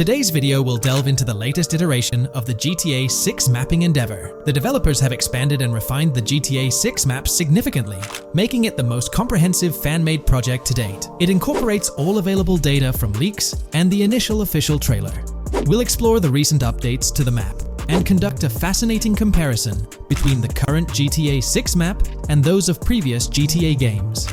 Today's video will delve into the latest iteration of the GTA 6 mapping endeavor. The developers have expanded and refined the GTA 6 map significantly, making it the most comprehensive fan-made project to date. It incorporates all available data from leaks and the initial official trailer. We'll explore the recent updates to the map and conduct a fascinating comparison between the current GTA 6 map and those of previous GTA games.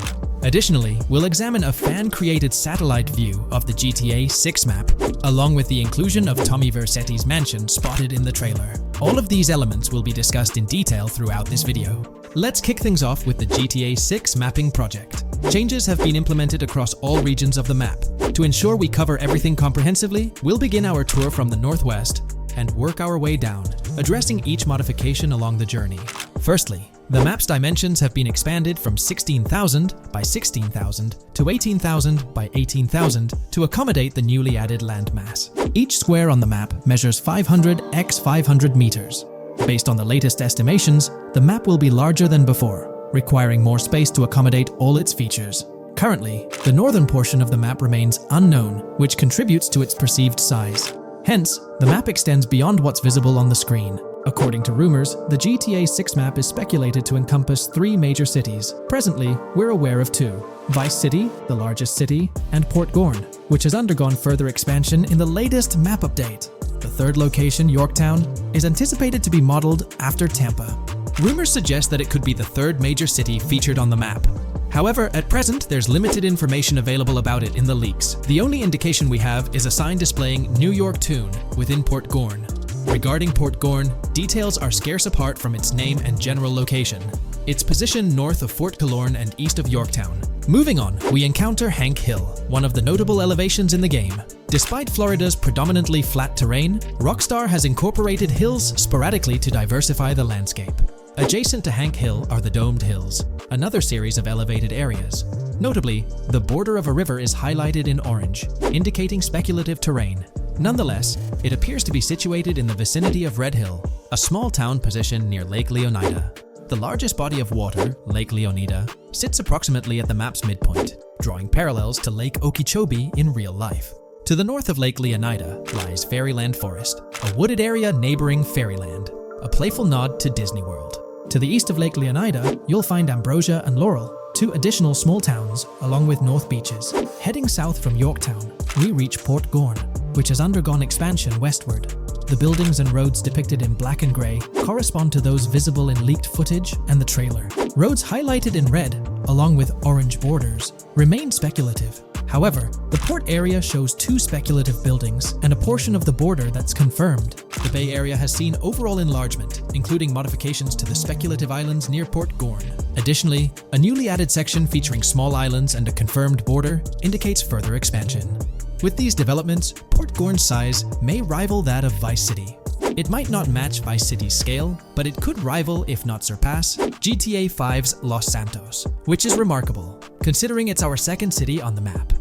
Additionally, we'll examine a fan-created satellite view of the GTA 6 map, along with the inclusion of Tommy Vercetti's mansion spotted in the trailer. All of these elements will be discussed in detail throughout this video. Let's kick things off with the GTA 6 mapping project. Changes have been implemented across all regions of the map. To ensure we cover everything comprehensively, we'll begin our tour from the northwest and work our way down, addressing each modification along the journey. Firstly, the map's dimensions have been expanded from 16,000 by 16,000 to 18,000 by 18,000 to accommodate the newly added landmass. Each square on the map measures 500 x 500 meters. Based on the latest estimations, the map will be larger than before, requiring more space to accommodate all its features. Currently, the northern portion of the map remains unknown, which contributes to its perceived size. Hence, the map extends beyond what's visible on the screen. According to rumors, the GTA 6 map is speculated to encompass 3 major cities. Presently, we're aware of 2. Vice City, the largest city, and Port Gorn, which has undergone further expansion in the latest map update. The third location, Yorktown, is anticipated to be modeled after Tampa. Rumors suggest that it could be the third major city featured on the map. However, at present, there's limited information available about it in the leaks. The only indication we have is a sign displaying New York Tune within Port Gorn. Regarding Port Gorn, details are scarce apart from its name and general location. It's positioned north of Fort Killorn and east of Yorktown. Moving on, we encounter Hank Hill, one of the notable elevations in the game. Despite Florida's predominantly flat terrain, Rockstar has incorporated hills sporadically to diversify the landscape. Adjacent to Hank Hill are the Domed Hills, another series of elevated areas. Notably, the border of a river is highlighted in orange, indicating speculative terrain. Nonetheless, it appears to be situated in the vicinity of Red Hill, a small town positioned near Lake Leonida. The largest body of water, Lake Leonida, sits approximately at the map's midpoint, drawing parallels to Lake Okeechobee in real life. To the north of Lake Leonida lies Fairyland Forest, a wooded area neighboring Fairyland, a playful nod to Disney World. To the east of Lake Leonida, you'll find Ambrosia and Laurel, 2 additional small towns, along with North Beaches. Heading south from Yorktown, we reach Port Gorn, which has undergone expansion westward. The buildings and roads depicted in black and grey correspond to those visible in leaked footage and the trailer. Roads highlighted in red, along with orange borders, remain speculative. However, the port area shows 2 speculative buildings and a portion of the border that's confirmed. The Bay Area has seen overall enlargement, including modifications to the speculative islands near Port Gorn. Additionally, a newly added section featuring small islands and a confirmed border indicates further expansion. With these developments, Port Gorn's size may rival that of Vice City. It might not match Vice City's scale, but it could rival, if not surpass, GTA 5's Los Santos, which is remarkable, considering it's our second city on the map.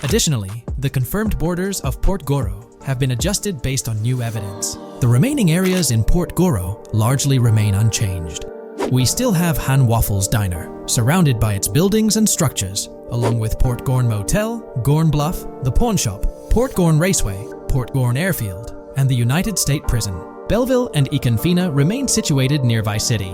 Additionally, the confirmed borders of Port Goro have been adjusted based on new evidence. The remaining areas in Port Goro largely remain unchanged. We still have Han Waffles Diner, surrounded by its buildings and structures, along with Port Gorn Motel, Gorn Bluff, the Pawn Shop, Port Gorn Raceway, Port Gorn Airfield, and the United State Prison. Belleville and Econfina remain situated near Vice City.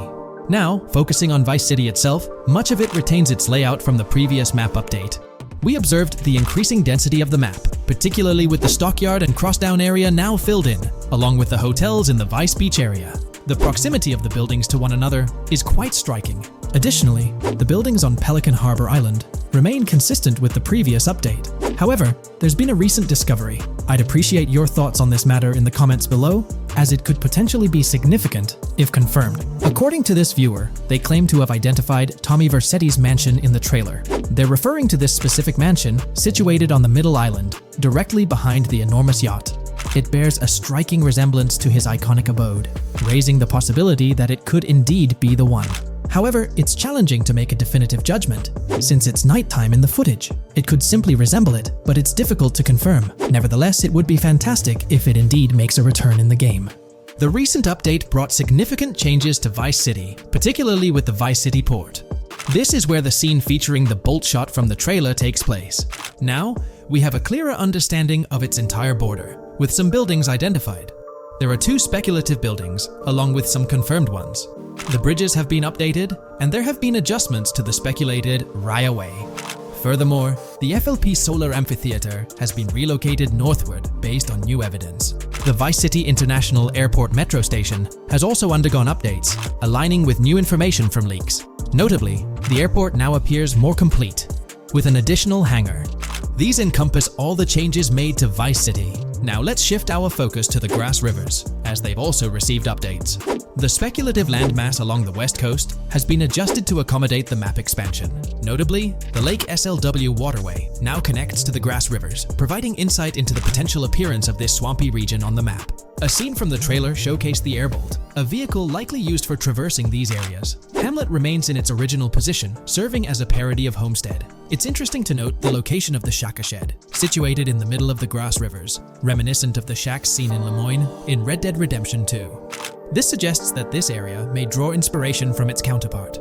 Now, focusing on Vice City itself, much of it retains its layout from the previous map update. We observed the increasing density of the map, particularly with the Stockyard and Crossdown area now filled in, along with the hotels in the Vice Beach area. The proximity of the buildings to one another is quite striking. Additionally, the buildings on Pelican Harbor Island remain consistent with the previous update. However, there's been a recent discovery. I'd appreciate your thoughts on this matter in the comments below, as it could potentially be significant if confirmed. According to this viewer, they claim to have identified Tommy Vercetti's mansion in the trailer. They're referring to this specific mansion situated on the middle island, directly behind the enormous yacht. It bears a striking resemblance to his iconic abode, raising the possibility that it could indeed be the one. However, it's challenging to make a definitive judgment, since it's nighttime in the footage. It could simply resemble it, but it's difficult to confirm. Nevertheless, it would be fantastic if it indeed makes a return in the game. The recent update brought significant changes to Vice City, particularly with the Vice City port. This is where the scene featuring the bolt shot from the trailer takes place. Now, we have a clearer understanding of its entire border, with some buildings identified. There are 2 speculative buildings, along with some confirmed ones. The bridges have been updated, and there have been adjustments to the speculated Raya Way. Furthermore, the FLP Solar Amphitheater has been relocated northward based on new evidence. The Vice City International Airport metro station has also undergone updates, aligning with new information from leaks. Notably, the airport now appears more complete, with an additional hangar. These encompass all the changes made to Vice City. Now let's shift our focus to the Grass Rivers, as they've also received updates. The speculative landmass along the west coast has been adjusted to accommodate the map expansion. Notably, the Lake SLW waterway now connects to the Grass Rivers, providing insight into the potential appearance of this swampy region on the map. A scene from the trailer showcased the Airbolt, a vehicle likely used for traversing these areas. Hamlet remains in its original position, serving as a parody of Homestead. It's interesting to note the location of the Shaka Shed, situated in the middle of the Grass Rivers, reminiscent of the shacks seen in Lemoyne in Red Dead Redemption 2. This suggests that this area may draw inspiration from its counterpart.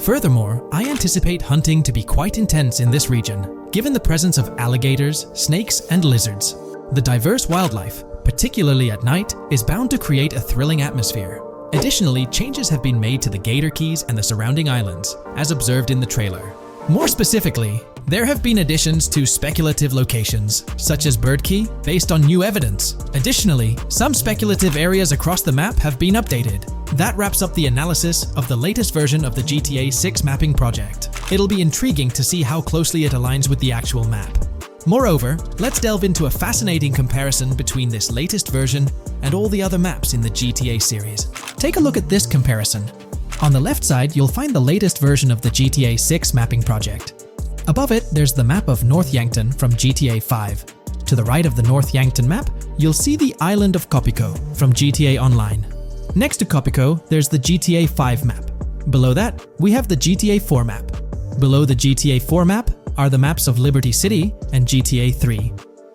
Furthermore, I anticipate hunting to be quite intense in this region, given the presence of alligators, snakes, and lizards. The diverse wildlife, particularly at night, is bound to create a thrilling atmosphere. Additionally, changes have been made to the Gator Keys and the surrounding islands, as observed in the trailer. More specifically, there have been additions to speculative locations, such as Bird Key, based on new evidence. Additionally, some speculative areas across the map have been updated. That wraps up the analysis of the latest version of the GTA 6 mapping project. It'll be intriguing to see how closely it aligns with the actual map. Moreover, let's delve into a fascinating comparison between this latest version and all the other maps in the GTA series. Take a look at this comparison. On the left side, you'll find the latest version of the GTA 6 mapping project. Above it, there's the map of North Yankton from GTA 5. To the right of the North Yankton map, you'll see the island of Copico from GTA Online. Next to Copico, there's the GTA 5 map. Below that, we have the GTA 4 map. Below the GTA 4 map are the maps of Liberty City and GTA 3.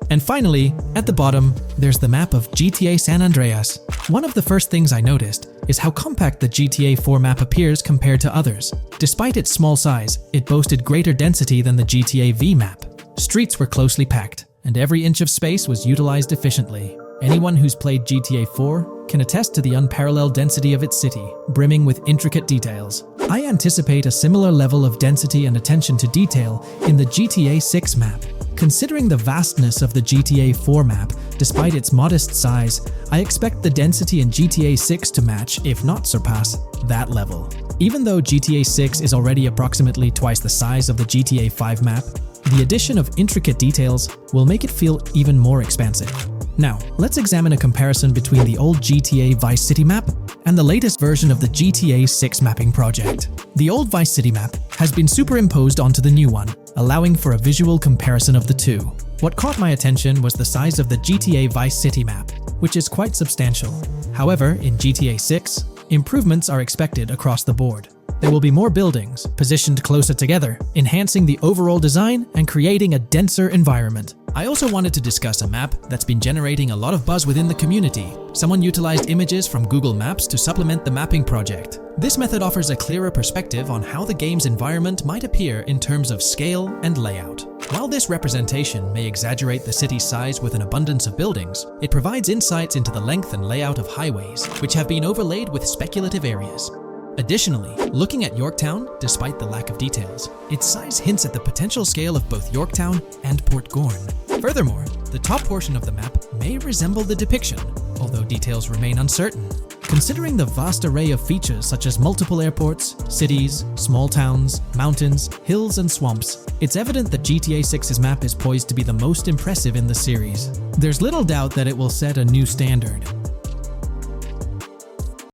And finally, at the bottom, there's the map of GTA San Andreas. One of the first things I noticed is how compact the GTA 4 map appears compared to others. Despite its small size, it boasted greater density than the GTA V map. Streets were closely packed, and every inch of space was utilized efficiently. Anyone who's played GTA 4 can attest to the unparalleled density of its city, brimming with intricate details. I anticipate a similar level of density and attention to detail in the GTA 6 map. Considering the vastness of the GTA 4 map, despite its modest size, I expect the density in GTA 6 to match, if not surpass, that level. Even though GTA 6 is already approximately twice the size of the GTA 5 map, the addition of intricate details will make it feel even more expansive. Now, let's examine a comparison between the old GTA Vice City map and the latest version of the GTA 6 mapping project. The old Vice City map has been superimposed onto the new one, allowing for a visual comparison of the two. What caught my attention was the size of the GTA Vice City map, which is quite substantial. However, in GTA 6, improvements are expected across the board. There will be more buildings, positioned closer together, enhancing the overall design and creating a denser environment. I also wanted to discuss a map that's been generating a lot of buzz within the community. Someone utilized images from Google Maps to supplement the mapping project. This method offers a clearer perspective on how the game's environment might appear in terms of scale and layout. While this representation may exaggerate the city's size with an abundance of buildings, it provides insights into the length and layout of highways, which have been overlaid with speculative areas. Additionally, looking at Yorktown, despite the lack of details, its size hints at the potential scale of both Yorktown and Port Gorn. Furthermore, the top portion of the map may resemble the depiction, although details remain uncertain. Considering the vast array of features such as multiple airports, cities, small towns, mountains, hills, and swamps, it's evident that GTA 6's map is poised to be the most impressive in the series. There's little doubt that it will set a new standard.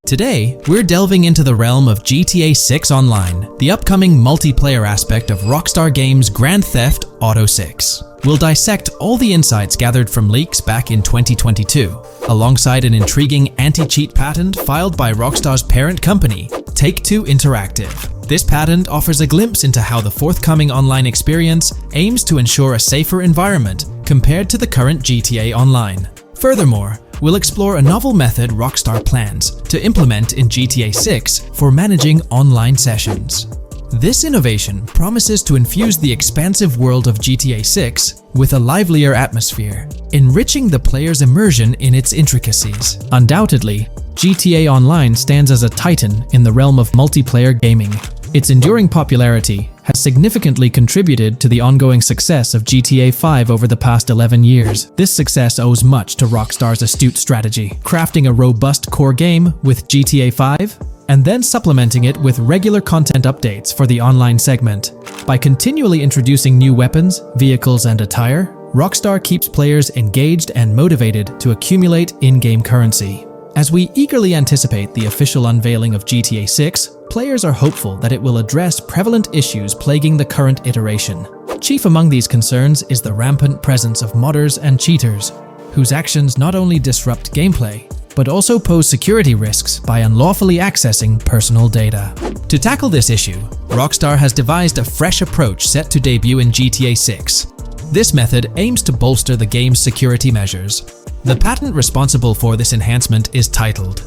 Today, we're delving into the realm of GTA 6 Online, the upcoming multiplayer aspect of Rockstar Games' Grand Theft Auto 6. We'll dissect all the insights gathered from leaks back in 2022, alongside an intriguing anti-cheat patent filed by Rockstar's parent company, Take-Two Interactive. This patent offers a glimpse into how the forthcoming online experience aims to ensure a safer environment compared to the current GTA Online. Furthermore, we'll explore a novel method Rockstar plans to implement in GTA 6 for managing online sessions. This innovation promises to infuse the expansive world of GTA 6 with a livelier atmosphere, enriching the player's immersion in its intricacies. Undoubtedly, GTA Online stands as a titan in the realm of multiplayer gaming. Its enduring popularity has significantly contributed to the ongoing success of GTA 5 over the past 11 years. This success owes much to Rockstar's astute strategy, crafting a robust core game with GTA 5 and then supplementing it with regular content updates for the online segment. By continually introducing new weapons, vehicles, and attire, Rockstar keeps players engaged and motivated to accumulate in-game currency. As we eagerly anticipate the official unveiling of GTA 6, players are hopeful that it will address prevalent issues plaguing the current iteration. Chief among these concerns is the rampant presence of modders and cheaters, whose actions not only disrupt gameplay, but also pose security risks by unlawfully accessing personal data. To tackle this issue, Rockstar has devised a fresh approach set to debut in GTA 6. This method aims to bolster the game's security measures. The patent responsible for this enhancement is titled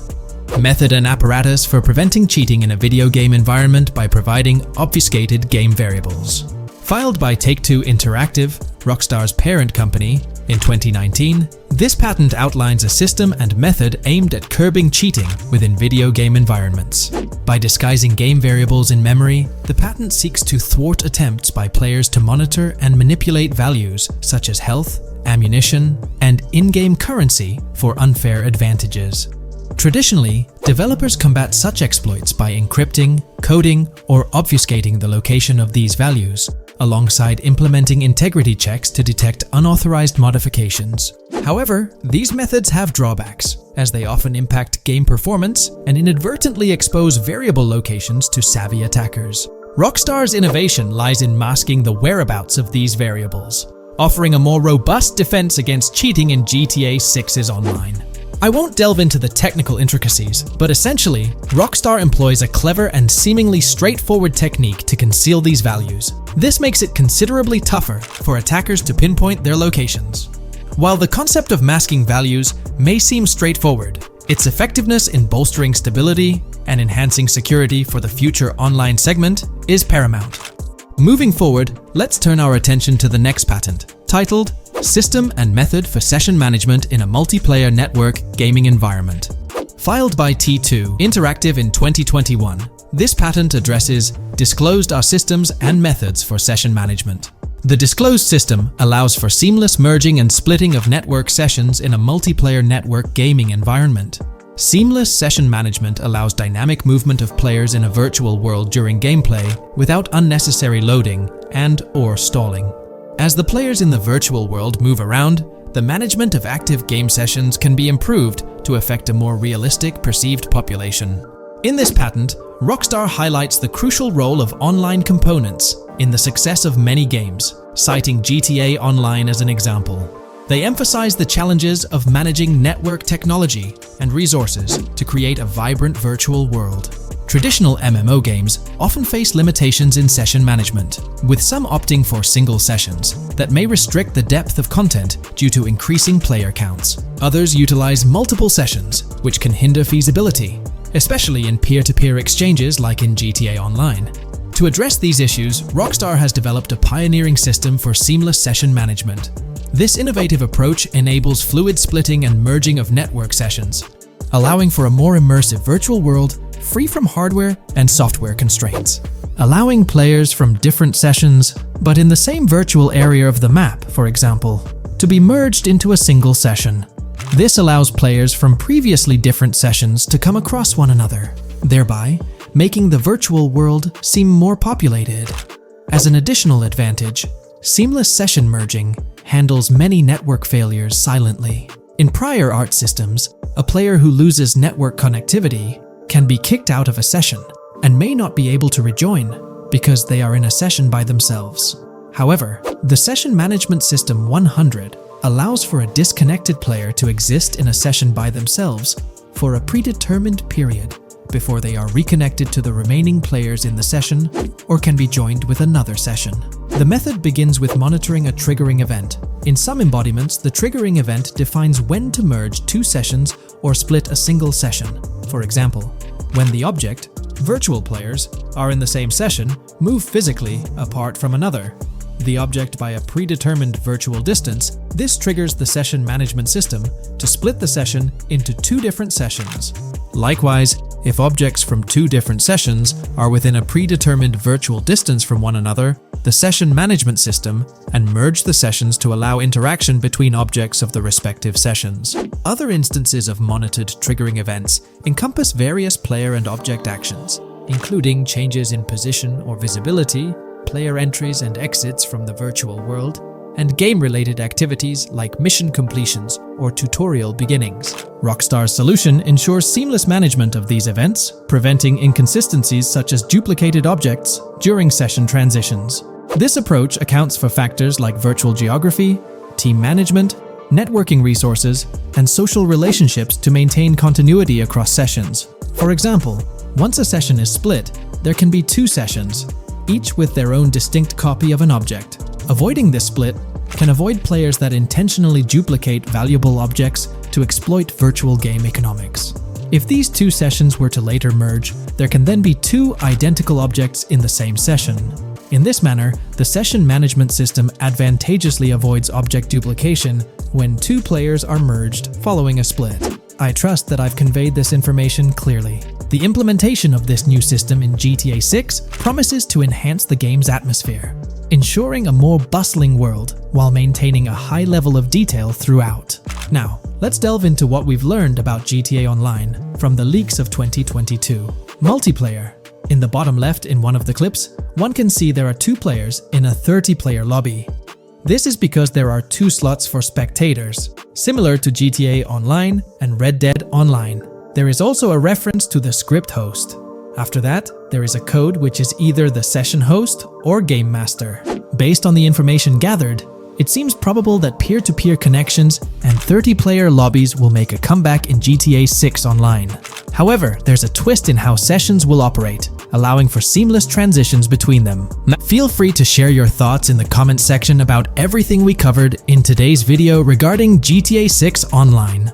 Method and Apparatus for Preventing Cheating in a Video Game Environment by Providing Obfuscated Game Variables. Filed by Take-Two Interactive, Rockstar's parent company, in 2019, this patent outlines a system and method aimed at curbing cheating within video game environments. By disguising game variables in memory, the patent seeks to thwart attempts by players to monitor and manipulate values such as health, ammunition, and in-game currency for unfair advantages. Traditionally, developers combat such exploits by encrypting, coding, or obfuscating the location of these values, alongside implementing integrity checks to detect unauthorized modifications. However, these methods have drawbacks, as they often impact game performance and inadvertently expose variable locations to savvy attackers. Rockstar's innovation lies in masking the whereabouts of these variables, offering a more robust defense against cheating in GTA 6's online. I won't delve into the technical intricacies, but essentially, Rockstar employs a clever and seemingly straightforward technique to conceal these values. This makes it considerably tougher for attackers to pinpoint their locations. While the concept of masking values may seem straightforward, its effectiveness in bolstering stability and enhancing security for the future online segment is paramount. Moving forward, let's turn our attention to the next patent, titled System and Method for Session Management in a Multiplayer Network Gaming Environment. Filed by T2 Interactive in 2021, this patent addresses disclosed are systems and methods for session management. The disclosed system allows for seamless merging and splitting of network sessions in a multiplayer network gaming environment. Seamless session management allows dynamic movement of players in a virtual world during gameplay without unnecessary loading and/or stalling. As the players in the virtual world move around, the management of active game sessions can be improved to affect a more realistic perceived population. In this patent, Rockstar highlights the crucial role of online components in the success of many games, citing GTA Online as an example. They emphasize the challenges of managing network technology and resources to create a vibrant virtual world. Traditional MMO games often face limitations in session management, with some opting for single sessions that may restrict the depth of content due to increasing player counts. Others utilize multiple sessions, which can hinder feasibility, especially in peer-to-peer exchanges like in GTA Online. To address these issues, Rockstar has developed a pioneering system for seamless session management. This innovative approach enables fluid splitting and merging of network sessions, allowing for a more immersive virtual world free from hardware and software constraints. Allowing players from different sessions, but in the same virtual area of the map, for example, to be merged into a single session. This allows players from previously different sessions to come across one another, thereby making the virtual world seem more populated. As an additional advantage, seamless session merging handles many network failures silently. In prior art systems, a player who loses network connectivity can be kicked out of a session and may not be able to rejoin because they are in a session by themselves. However, the Session Management System 100 allows for a disconnected player to exist in a session by themselves for a predetermined period before they are reconnected to the remaining players in the session or can be joined with another session. The method begins with monitoring a triggering event. In some embodiments, the triggering event defines when to merge two sessions or split a single session. For example, when the object, Virtual players are in the same session, move physically apart from another, the object by a predetermined virtual distance. This triggers the session management system to split the session into two different sessions. Likewise, if objects from two different sessions are within a predetermined virtual distance from one another, the session management system and merge the sessions to allow interaction between objects of the respective sessions. Other instances of monitored triggering events encompass various player and object actions, including changes in position or visibility, player entries and exits from the virtual world, and game-related activities like mission completions or tutorial beginnings. Rockstar's solution ensures seamless management of these events, preventing inconsistencies such as duplicated objects during session transitions. This approach accounts for factors like virtual geography, team management, networking resources, and social relationships to maintain continuity across sessions. For example, once a session is split, there can be two sessions, each with their own distinct copy of an object. Avoiding this split can avoid players that intentionally duplicate valuable objects to exploit virtual game economics. If these two sessions were to later merge, there can then be two identical objects in the same session. In this manner, the session management system advantageously avoids object duplication when two players are merged following a split. I trust that I've conveyed this information clearly. The implementation of this new system in GTA 6 promises to enhance the game's atmosphere, ensuring a more bustling world while maintaining a high level of detail throughout. Now, let's delve into what we've learned about GTA Online from the leaks of 2022. Multiplayer. In the bottom left in one of the clips, one can see there are two players in a 30-player lobby. This is because there are two slots for spectators, similar to GTA Online and Red Dead Online. There is also a reference to the script host. After that, there is a code which is either the session host or game master. Based on the information gathered, it seems probable that peer-to-peer connections and 30-player lobbies will make a comeback in GTA 6 Online. However, there's a twist in how sessions will operate, allowing for seamless transitions between them. Now, feel free to share your thoughts in the comments section about everything we covered in today's video regarding GTA 6 Online.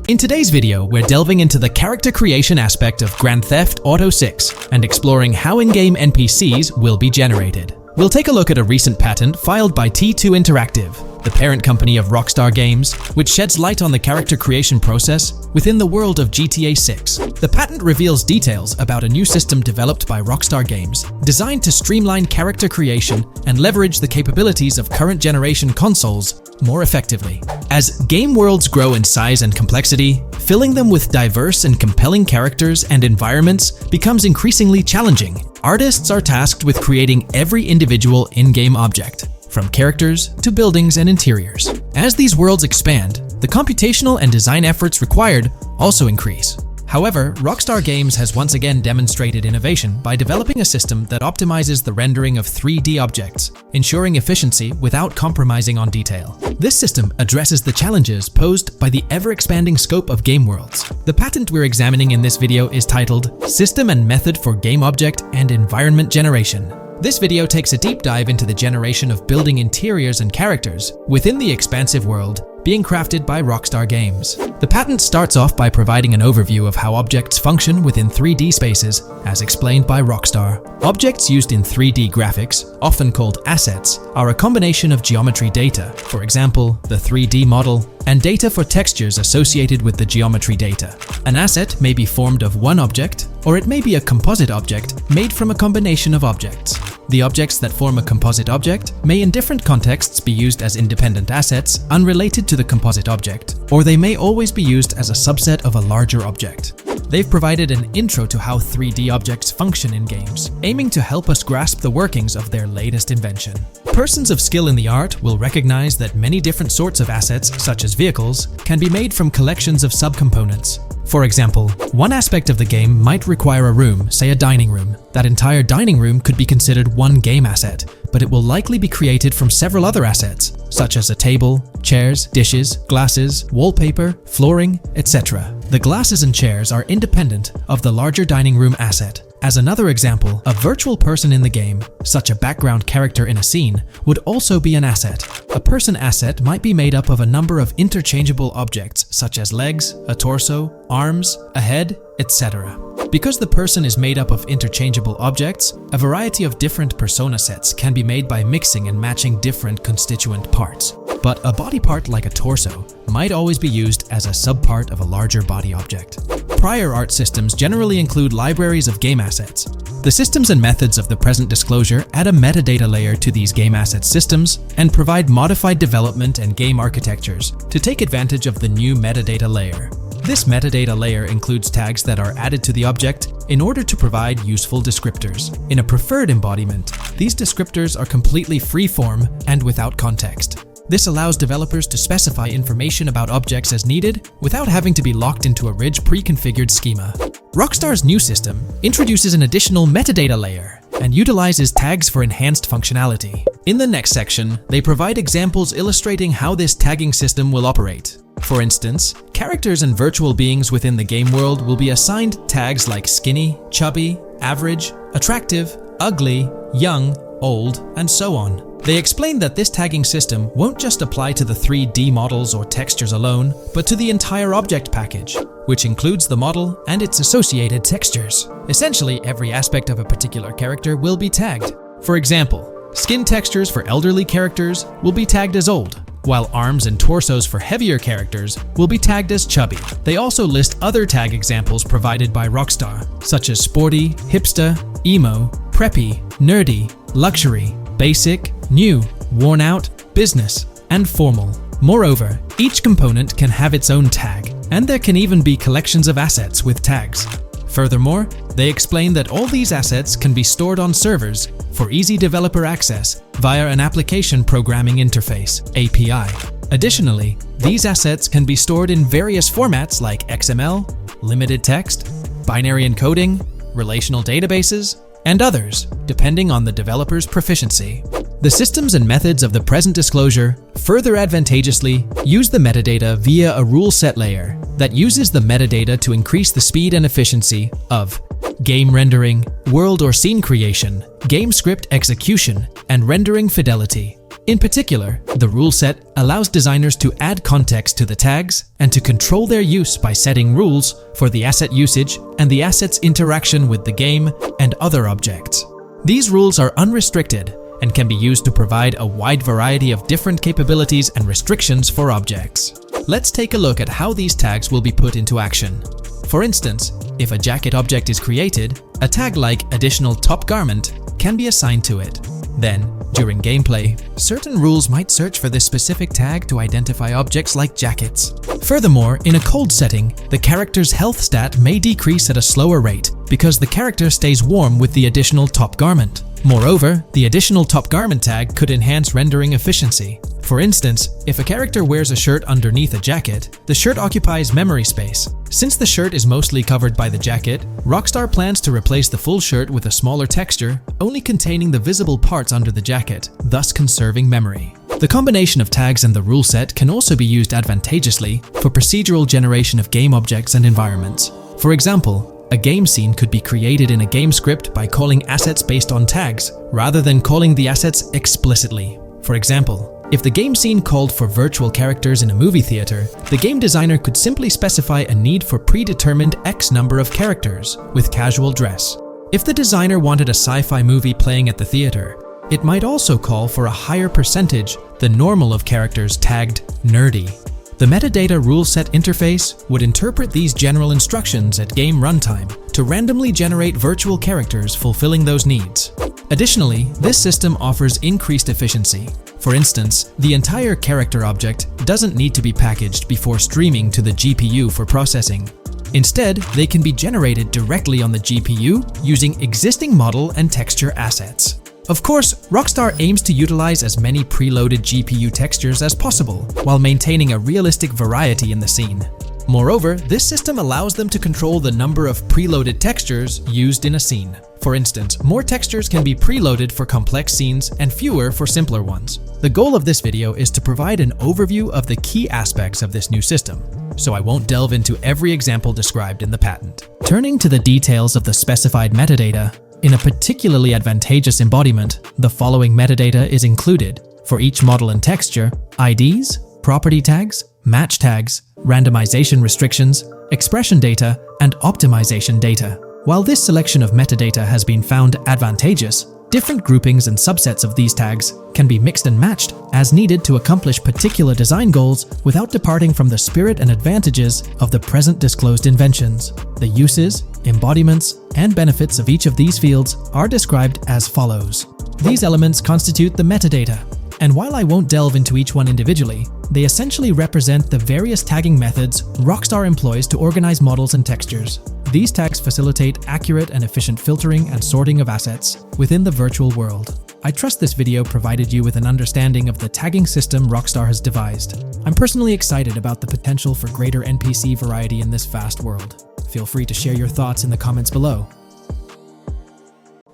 In today's video, we're delving into the character creation aspect of Grand Theft Auto 6 and exploring how in-game NPCs will be generated. We'll take a look at a recent patent filed by T2 Interactive, the parent company of Rockstar Games, which sheds light on the character creation process within the world of GTA 6. The patent reveals details about a new system developed by Rockstar Games, designed to streamline character creation and leverage the capabilities of current generation consoles more effectively. As game worlds grow in size and complexity, filling them with diverse and compelling characters and environments becomes increasingly challenging. Artists are tasked with creating every individual in-game object, from characters to buildings and interiors. As these worlds expand, the computational and design efforts required also increase. However, Rockstar Games has once again demonstrated innovation by developing a system that optimizes the rendering of 3D objects, ensuring efficiency without compromising on detail. This system addresses the challenges posed by the ever-expanding scope of game worlds. The patent we're examining in this video is titled System and Method for Game Object and Environment Generation. This video takes a deep dive into the generation of building interiors and characters within the expansive world being crafted by Rockstar Games. The patent starts off by providing an overview of how objects function within 3D spaces, as explained by Rockstar. Objects used in 3D graphics, often called assets, are a combination of geometry data, for example, the 3D model, and data for textures associated with the geometry data. An asset may be formed of one object, or it may be a composite object made from a combination of objects. The objects that form a composite object may in different contexts be used as independent assets unrelated to the composite object, or they may always be used as a subset of a larger object. They've provided an intro to how 3D objects function in games, aiming to help us grasp the workings of their latest invention. Persons of skill in the art will recognize that many different sorts of assets, such as vehicles, can be made from collections of subcomponents. For example, one aspect of the game might require a room, say a dining room. That entire dining room could be considered one game asset, but it will likely be created from several other assets, such as a table, chairs, dishes, glasses, wallpaper, flooring, etc. The glasses and chairs are independent of the larger dining room asset, As another example, a virtual person in the game, such a background character in a scene, would also be an asset. A person asset might be made up of a number of interchangeable objects such as legs, a torso, arms, a head, etc. Because the person is made up of interchangeable objects, a variety of different persona sets can be made by mixing and matching different constituent parts. But a body part like a torso might always be used as a subpart of a larger body object. Prior art systems generally include libraries of game assets. The systems and methods of the present disclosure add a metadata layer to these game asset systems and provide modified development and game architectures to take advantage of the new metadata layer. This metadata layer includes tags that are added to the object in order to provide useful descriptors. In a preferred embodiment, these descriptors are completely free-form and without context. This allows developers to specify information about objects as needed without having to be locked into a rich pre-configured schema. Rockstar's new system introduces an additional metadata layer and utilizes tags for enhanced functionality. In the next section, they provide examples illustrating how this tagging system will operate. For instance, characters and virtual beings within the game world will be assigned tags like skinny, chubby, average, attractive, ugly, young, old, and so on. They explain that this tagging system won't just apply to the 3D models or textures alone, but to the entire object package, which includes the model and its associated textures. Essentially, every aspect of a particular character will be tagged. For example, skin textures for elderly characters will be tagged as old, while arms and torsos for heavier characters will be tagged as chubby. They also list other tag examples provided by Rockstar, such as sporty, hipster, emo, preppy, nerdy, luxury, basic, new, worn out, business, and formal. Moreover, each component can have its own tag, and there can even be collections of assets with tags. Furthermore, they explain that all these assets can be stored on servers for easy developer access via an application programming interface (API). Additionally, these assets can be stored in various formats like XML, limited text, binary encoding, relational databases, and others, depending on the developer's proficiency. The systems and methods of the present disclosure further advantageously use the metadata via a rule set layer that uses the metadata to increase the speed and efficiency of game rendering, world or scene creation, game script execution, and rendering fidelity. In particular, the rule set allows designers to add context to the tags and to control their use by setting rules for the asset usage and the asset's interaction with the game and other objects. These rules are unrestricted and can be used to provide a wide variety of different capabilities and restrictions for objects. Let's take a look at how these tags will be put into action. For instance, if a jacket object is created, a tag like additional top garment can be assigned to it. Then, during gameplay, certain rules might search for this specific tag to identify objects like jackets. Furthermore, in a cold setting, the character's health stat may decrease at a slower rate because the character stays warm with the additional top garment. Moreover, the additional top garment tag could enhance rendering efficiency. For instance, if a character wears a shirt underneath a jacket, the shirt occupies memory space. Since the shirt is mostly covered by the jacket, Rockstar plans to replace the full shirt with a smaller texture, only containing the visible parts under the jacket, thus conserving memory. The combination of tags and the rule set can also be used advantageously for procedural generation of game objects and environments. For example, a game scene could be created in a game script by calling assets based on tags, rather than calling the assets explicitly. For example, if the game scene called for virtual characters in a movie theater, the game designer could simply specify a need for predetermined X number of characters with casual dress. If the designer wanted a sci-fi movie playing at the theater, it might also call for a higher percentage than normal of characters tagged nerdy. The metadata rule set interface would interpret these general instructions at game runtime to randomly generate virtual characters fulfilling those needs. Additionally, this system offers increased efficiency. For instance, the entire character object doesn't need to be packaged before streaming to the GPU for processing. Instead, they can be generated directly on the GPU using existing model and texture assets. Of course, Rockstar aims to utilize as many preloaded GPU textures as possible, while maintaining a realistic variety in the scene. Moreover, this system allows them to control the number of preloaded textures used in a scene. For instance, more textures can be preloaded for complex scenes and fewer for simpler ones. The goal of this video is to provide an overview of the key aspects of this new system. so I won't delve into every example described in the patent. Turning to the details of the specified metadata, in a particularly advantageous embodiment, the following metadata is included for each model and texture: IDs, property tags, match tags, randomization restrictions, expression data, and optimization data. While this selection of metadata has been found advantageous, different groupings and subsets of these tags can be mixed and matched as needed to accomplish particular design goals without departing from the spirit and advantages of the present disclosed inventions. The uses, embodiments, and benefits of each of these fields are described as follows. These elements constitute the metadata, and while I won't delve into each one individually, they essentially represent the various tagging methods Rockstar employs to organize models and textures. These tags facilitate accurate and efficient filtering and sorting of assets within the virtual world. I trust this video provided you with an understanding of the tagging system Rockstar has devised. I'm personally excited about the potential for greater NPC variety in this vast world. Feel free to share your thoughts in the comments below.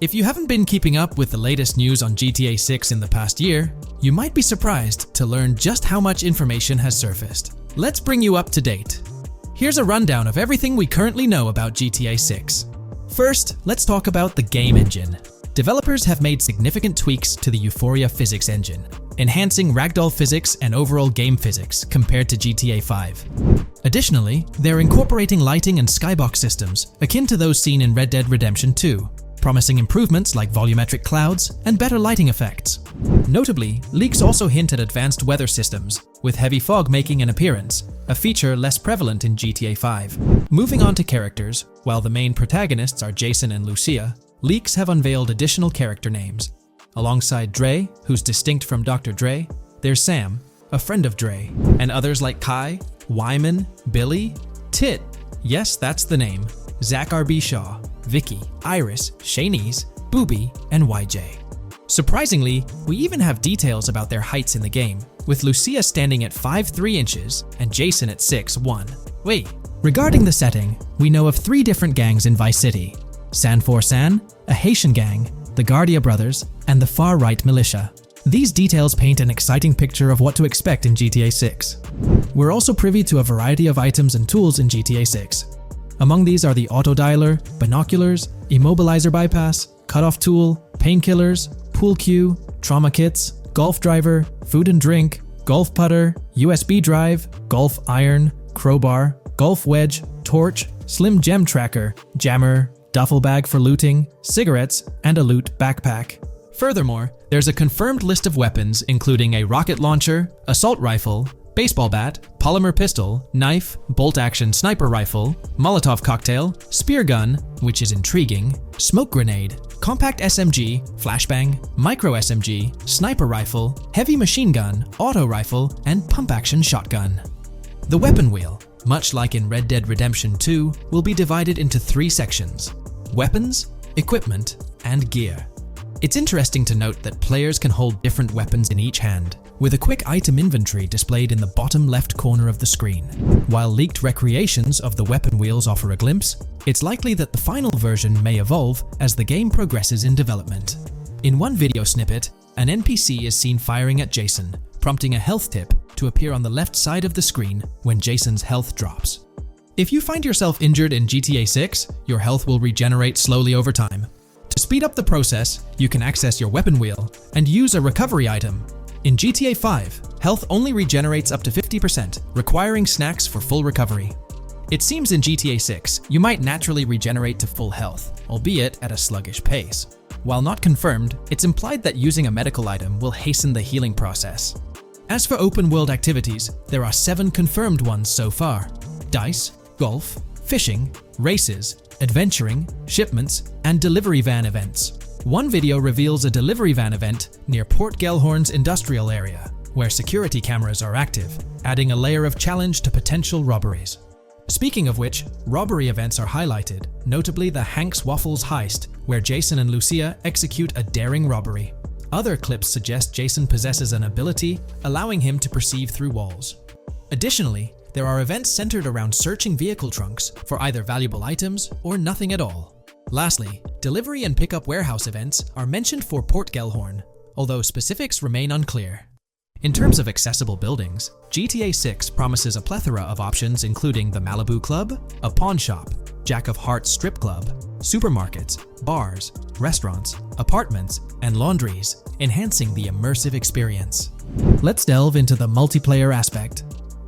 If you haven't been keeping up with the latest news on GTA 6 in the past year, you might be surprised to learn just how much information has surfaced. Let's bring you up to date. Here's a rundown of everything we currently know about GTA 6. First, let's talk about the game engine. Developers have made significant tweaks to the Euphoria physics engine, enhancing ragdoll physics and overall game physics compared to GTA 5. Additionally, they're incorporating lighting and skybox systems akin to those seen in Red Dead Redemption 2, promising improvements like volumetric clouds and better lighting effects. Notably, leaks also hint at advanced weather systems, with heavy fog making an appearance, a feature less prevalent in GTA 5. Moving on to characters, while the main protagonists are Jason and Lucia, leaks have unveiled additional character names. Alongside Dre, who's distinct from Dr. Dre, there's Sam, a friend of Dre, and others like Kai, Wyman, Billy, Tit, yes, that's the name, Zach R.B. Shaw, Vicky, Iris, Shanice, Booby, and YJ. Surprisingly, we even have details about their heights in the game, with Lucia standing at 5'3" inches and Jason at 6'1". Wait, regarding the setting, we know of 3 different gangs in Vice City: San For San, a Haitian gang, the Guardia Brothers, and the Far-Right Militia. These details paint an exciting picture of what to expect in GTA 6. We're also privy to a variety of items and tools in GTA 6. Among these are the auto dialer, binoculars, immobilizer bypass, cutoff tool, painkillers, pool cue, trauma kits, golf driver, food and drink, golf putter, USB drive, golf iron, crowbar, golf wedge, torch, slim gem tracker, jammer, duffel bag for looting, cigarettes, and a loot backpack. Furthermore, there's a confirmed list of weapons including a rocket launcher, assault rifle, baseball bat, polymer pistol, knife, bolt-action sniper rifle, Molotov cocktail, spear gun, which is intriguing, smoke grenade, compact SMG, flashbang, micro SMG, sniper rifle, heavy machine gun, auto rifle, and pump-action shotgun. The weapon wheel, much like in Red Dead Redemption 2, will be divided into 3 sections: weapons, equipment, and gear. It's interesting to note that players can hold different weapons in each hand, with a quick item inventory displayed in the bottom left corner of the screen. While leaked recreations of the weapon wheels offer a glimpse, it's likely that the final version may evolve as the game progresses in development. In one video snippet, an NPC is seen firing at Jason, prompting a health tip to appear on the left side of the screen when Jason's health drops. If you find yourself injured in GTA 6, your health will regenerate slowly over time. To speed up the process, you can access your weapon wheel and use a recovery item. In GTA 5, health only regenerates up to 50%, requiring snacks for full recovery. It seems in GTA 6, you might naturally regenerate to full health, albeit at a sluggish pace. While not confirmed, it's implied that using a medical item will hasten the healing process. As for open-world activities, there are 7 confirmed ones so far: dice, golf, fishing, races, adventuring, shipments, and delivery van events. One video reveals a delivery van event near Port Gellhorn's industrial area, where security cameras are active, adding a layer of challenge to potential robberies. Speaking of which, robbery events are highlighted, notably the Hank's Waffles heist, where Jason and Lucia execute a daring robbery. Other clips suggest Jason possesses an ability allowing him to perceive through walls. Additionally, there are events centered around searching vehicle trunks for either valuable items or nothing at all. Lastly, delivery and pickup warehouse events are mentioned for Port Gellhorn, although specifics remain unclear. In terms of accessible buildings, GTA 6 promises a plethora of options including the Malibu Club, a pawn shop, Jack of Hearts strip club, supermarkets, bars, restaurants, apartments, and laundries, enhancing the immersive experience. Let's delve into the multiplayer aspect.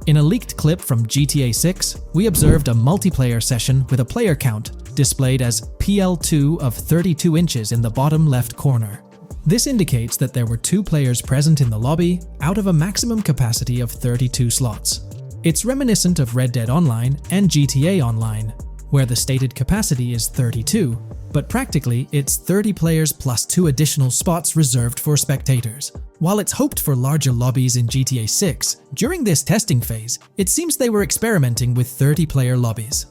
In a leaked clip from GTA 6, we observed a multiplayer session with a player count displayed as PL2 of 32 inches in the bottom left corner. This indicates that there were 2 players present in the lobby out of a maximum capacity of 32 slots. It's reminiscent of Red Dead Online and GTA Online, where the stated capacity is 32, but practically it's 30 players plus 2 additional spots reserved for spectators. While it's hoped for larger lobbies in GTA 6, during this testing phase, it seems they were experimenting with 30-player lobbies.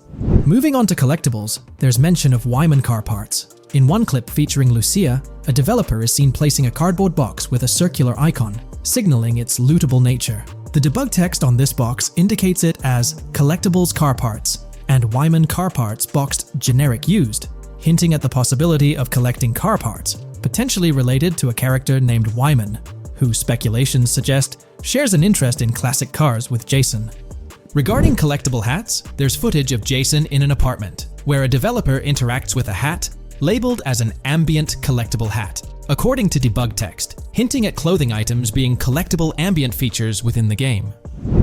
Moving on to collectibles, there's mention of Wyman car parts. In one clip featuring Lucia, a developer is seen placing a cardboard box with a circular icon, signaling its lootable nature. The debug text on this box indicates it as Collectibles Car Parts and Wyman Car Parts boxed Generic Used, hinting at the possibility of collecting car parts, potentially related to a character named Wyman, who speculations suggest shares an interest in classic cars with Jason. Regarding collectible hats, there's footage of Jason in an apartment, where a developer interacts with a hat labeled as an ambient collectible hat, according to debug text, hinting at clothing items being collectible ambient features within the game.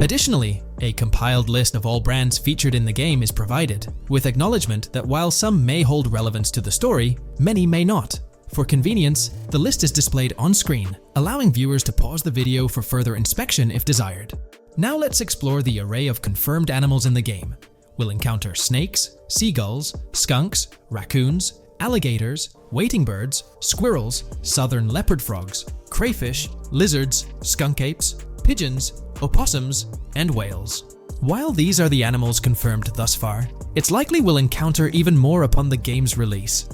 Additionally, a compiled list of all brands featured in the game is provided, with acknowledgement that while some may hold relevance to the story, many may not. For convenience, the list is displayed on screen, allowing viewers to pause the video for further inspection if desired. Now let's explore the array of confirmed animals in the game. We'll encounter snakes, seagulls, skunks, raccoons, alligators, wading birds, squirrels, southern leopard frogs, crayfish, lizards, skunk apes, pigeons, opossums, and whales. While these are the animals confirmed thus far, it's likely we'll encounter even more upon the game's release.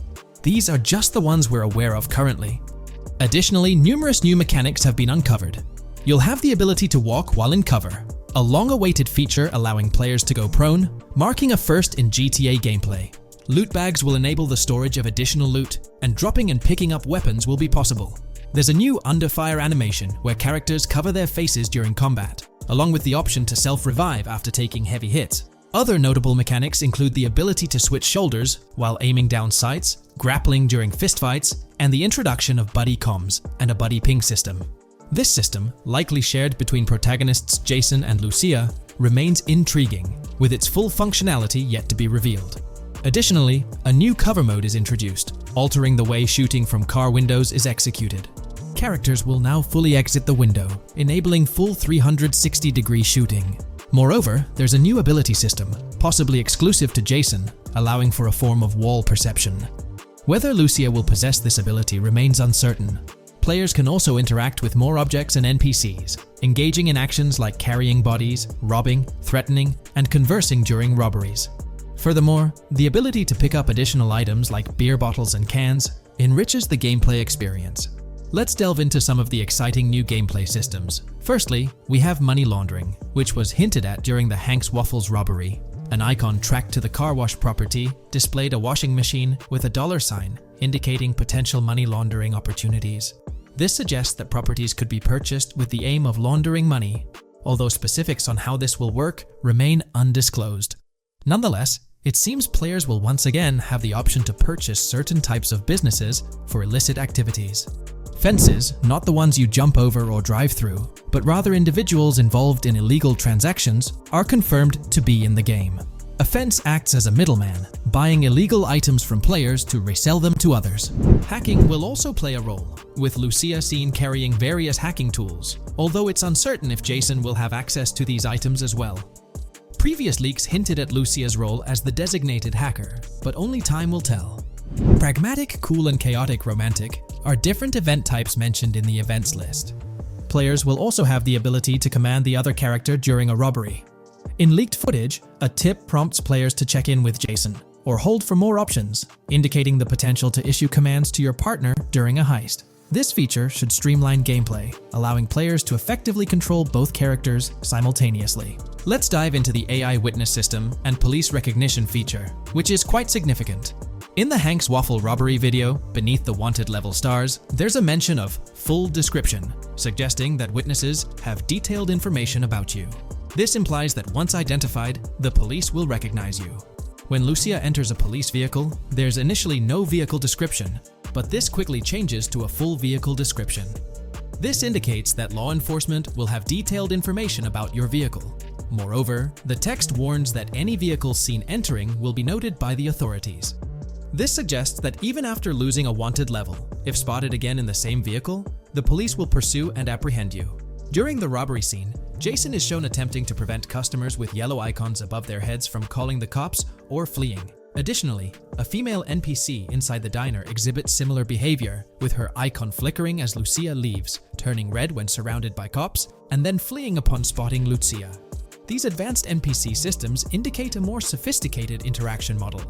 These are just the ones we're aware of currently. Additionally, numerous new mechanics have been uncovered. You'll have the ability to walk while in cover, a long-awaited feature allowing players to go prone, marking a first in GTA gameplay. Loot bags will enable the storage of additional loot, and dropping and picking up weapons will be possible. There's a new under fire animation where characters cover their faces during combat, along with the option to self-revive after taking heavy hits. Other notable mechanics include the ability to switch shoulders while aiming down sights, grappling during fistfights, and the introduction of buddy comms and a buddy ping system. This system, likely shared between protagonists Jason and Lucia, remains intriguing, with its full functionality yet to be revealed. Additionally, a new cover mode is introduced, altering the way shooting from car windows is executed. Characters will now fully exit the window, enabling full 360-degree shooting. Moreover, there's a new ability system, possibly exclusive to Jason, allowing for a form of wall perception. Whether Lucia will possess this ability remains uncertain. Players can also interact with more objects and NPCs, engaging in actions like carrying bodies, robbing, threatening, and conversing during robberies. Furthermore, the ability to pick up additional items like beer bottles and cans enriches the gameplay experience. Let's delve into some of the exciting new gameplay systems. Firstly, we have money laundering, which was hinted at during the Hank's Waffles robbery. An icon tracked to the car wash property displayed a washing machine with a $sign, indicating potential money laundering opportunities. This suggests that properties could be purchased with the aim of laundering money, although specifics on how this will work remain undisclosed. Nonetheless, it seems players will once again have the option to purchase certain types of businesses for illicit activities. Fences, not the ones you jump over or drive through, but rather individuals involved in illegal transactions, are confirmed to be in the game. A fence acts as a middleman, buying illegal items from players to resell them to others. Hacking will also play a role, with Lucia seen carrying various hacking tools, although it's uncertain if Jason will have access to these items as well. Previous leaks hinted at Lucia's role as the designated hacker, but only time will tell. Pragmatic, cool, and chaotic romantic are different event types mentioned in the events list. Players will also have the ability to command the other character during a robbery. In leaked footage, a tip prompts players to check in with Jason, or hold for more options, indicating the potential to issue commands to your partner during a heist. This feature should streamline gameplay, allowing players to effectively control both characters simultaneously. Let's dive into the AI witness system and police recognition feature, which is quite significant. In the Hank's Waffle robbery video, beneath the wanted level stars, there's a mention of full description, suggesting that witnesses have detailed information about you. This implies that once identified, the police will recognize you. When Lucia enters a police vehicle, there's initially no vehicle description, but this quickly changes to a full vehicle description. This indicates that law enforcement will have detailed information about your vehicle. Moreover, the text warns that any vehicle seen entering will be noted by the authorities. This suggests that even after losing a wanted level, if spotted again in the same vehicle, the police will pursue and apprehend you. During the robbery scene, Jason is shown attempting to prevent customers with yellow icons above their heads from calling the cops or fleeing. Additionally, a female NPC inside the diner exhibits similar behavior, with her icon flickering as Lucia leaves, turning red when surrounded by cops, and then fleeing upon spotting Lucia. These advanced NPC systems indicate a more sophisticated interaction model.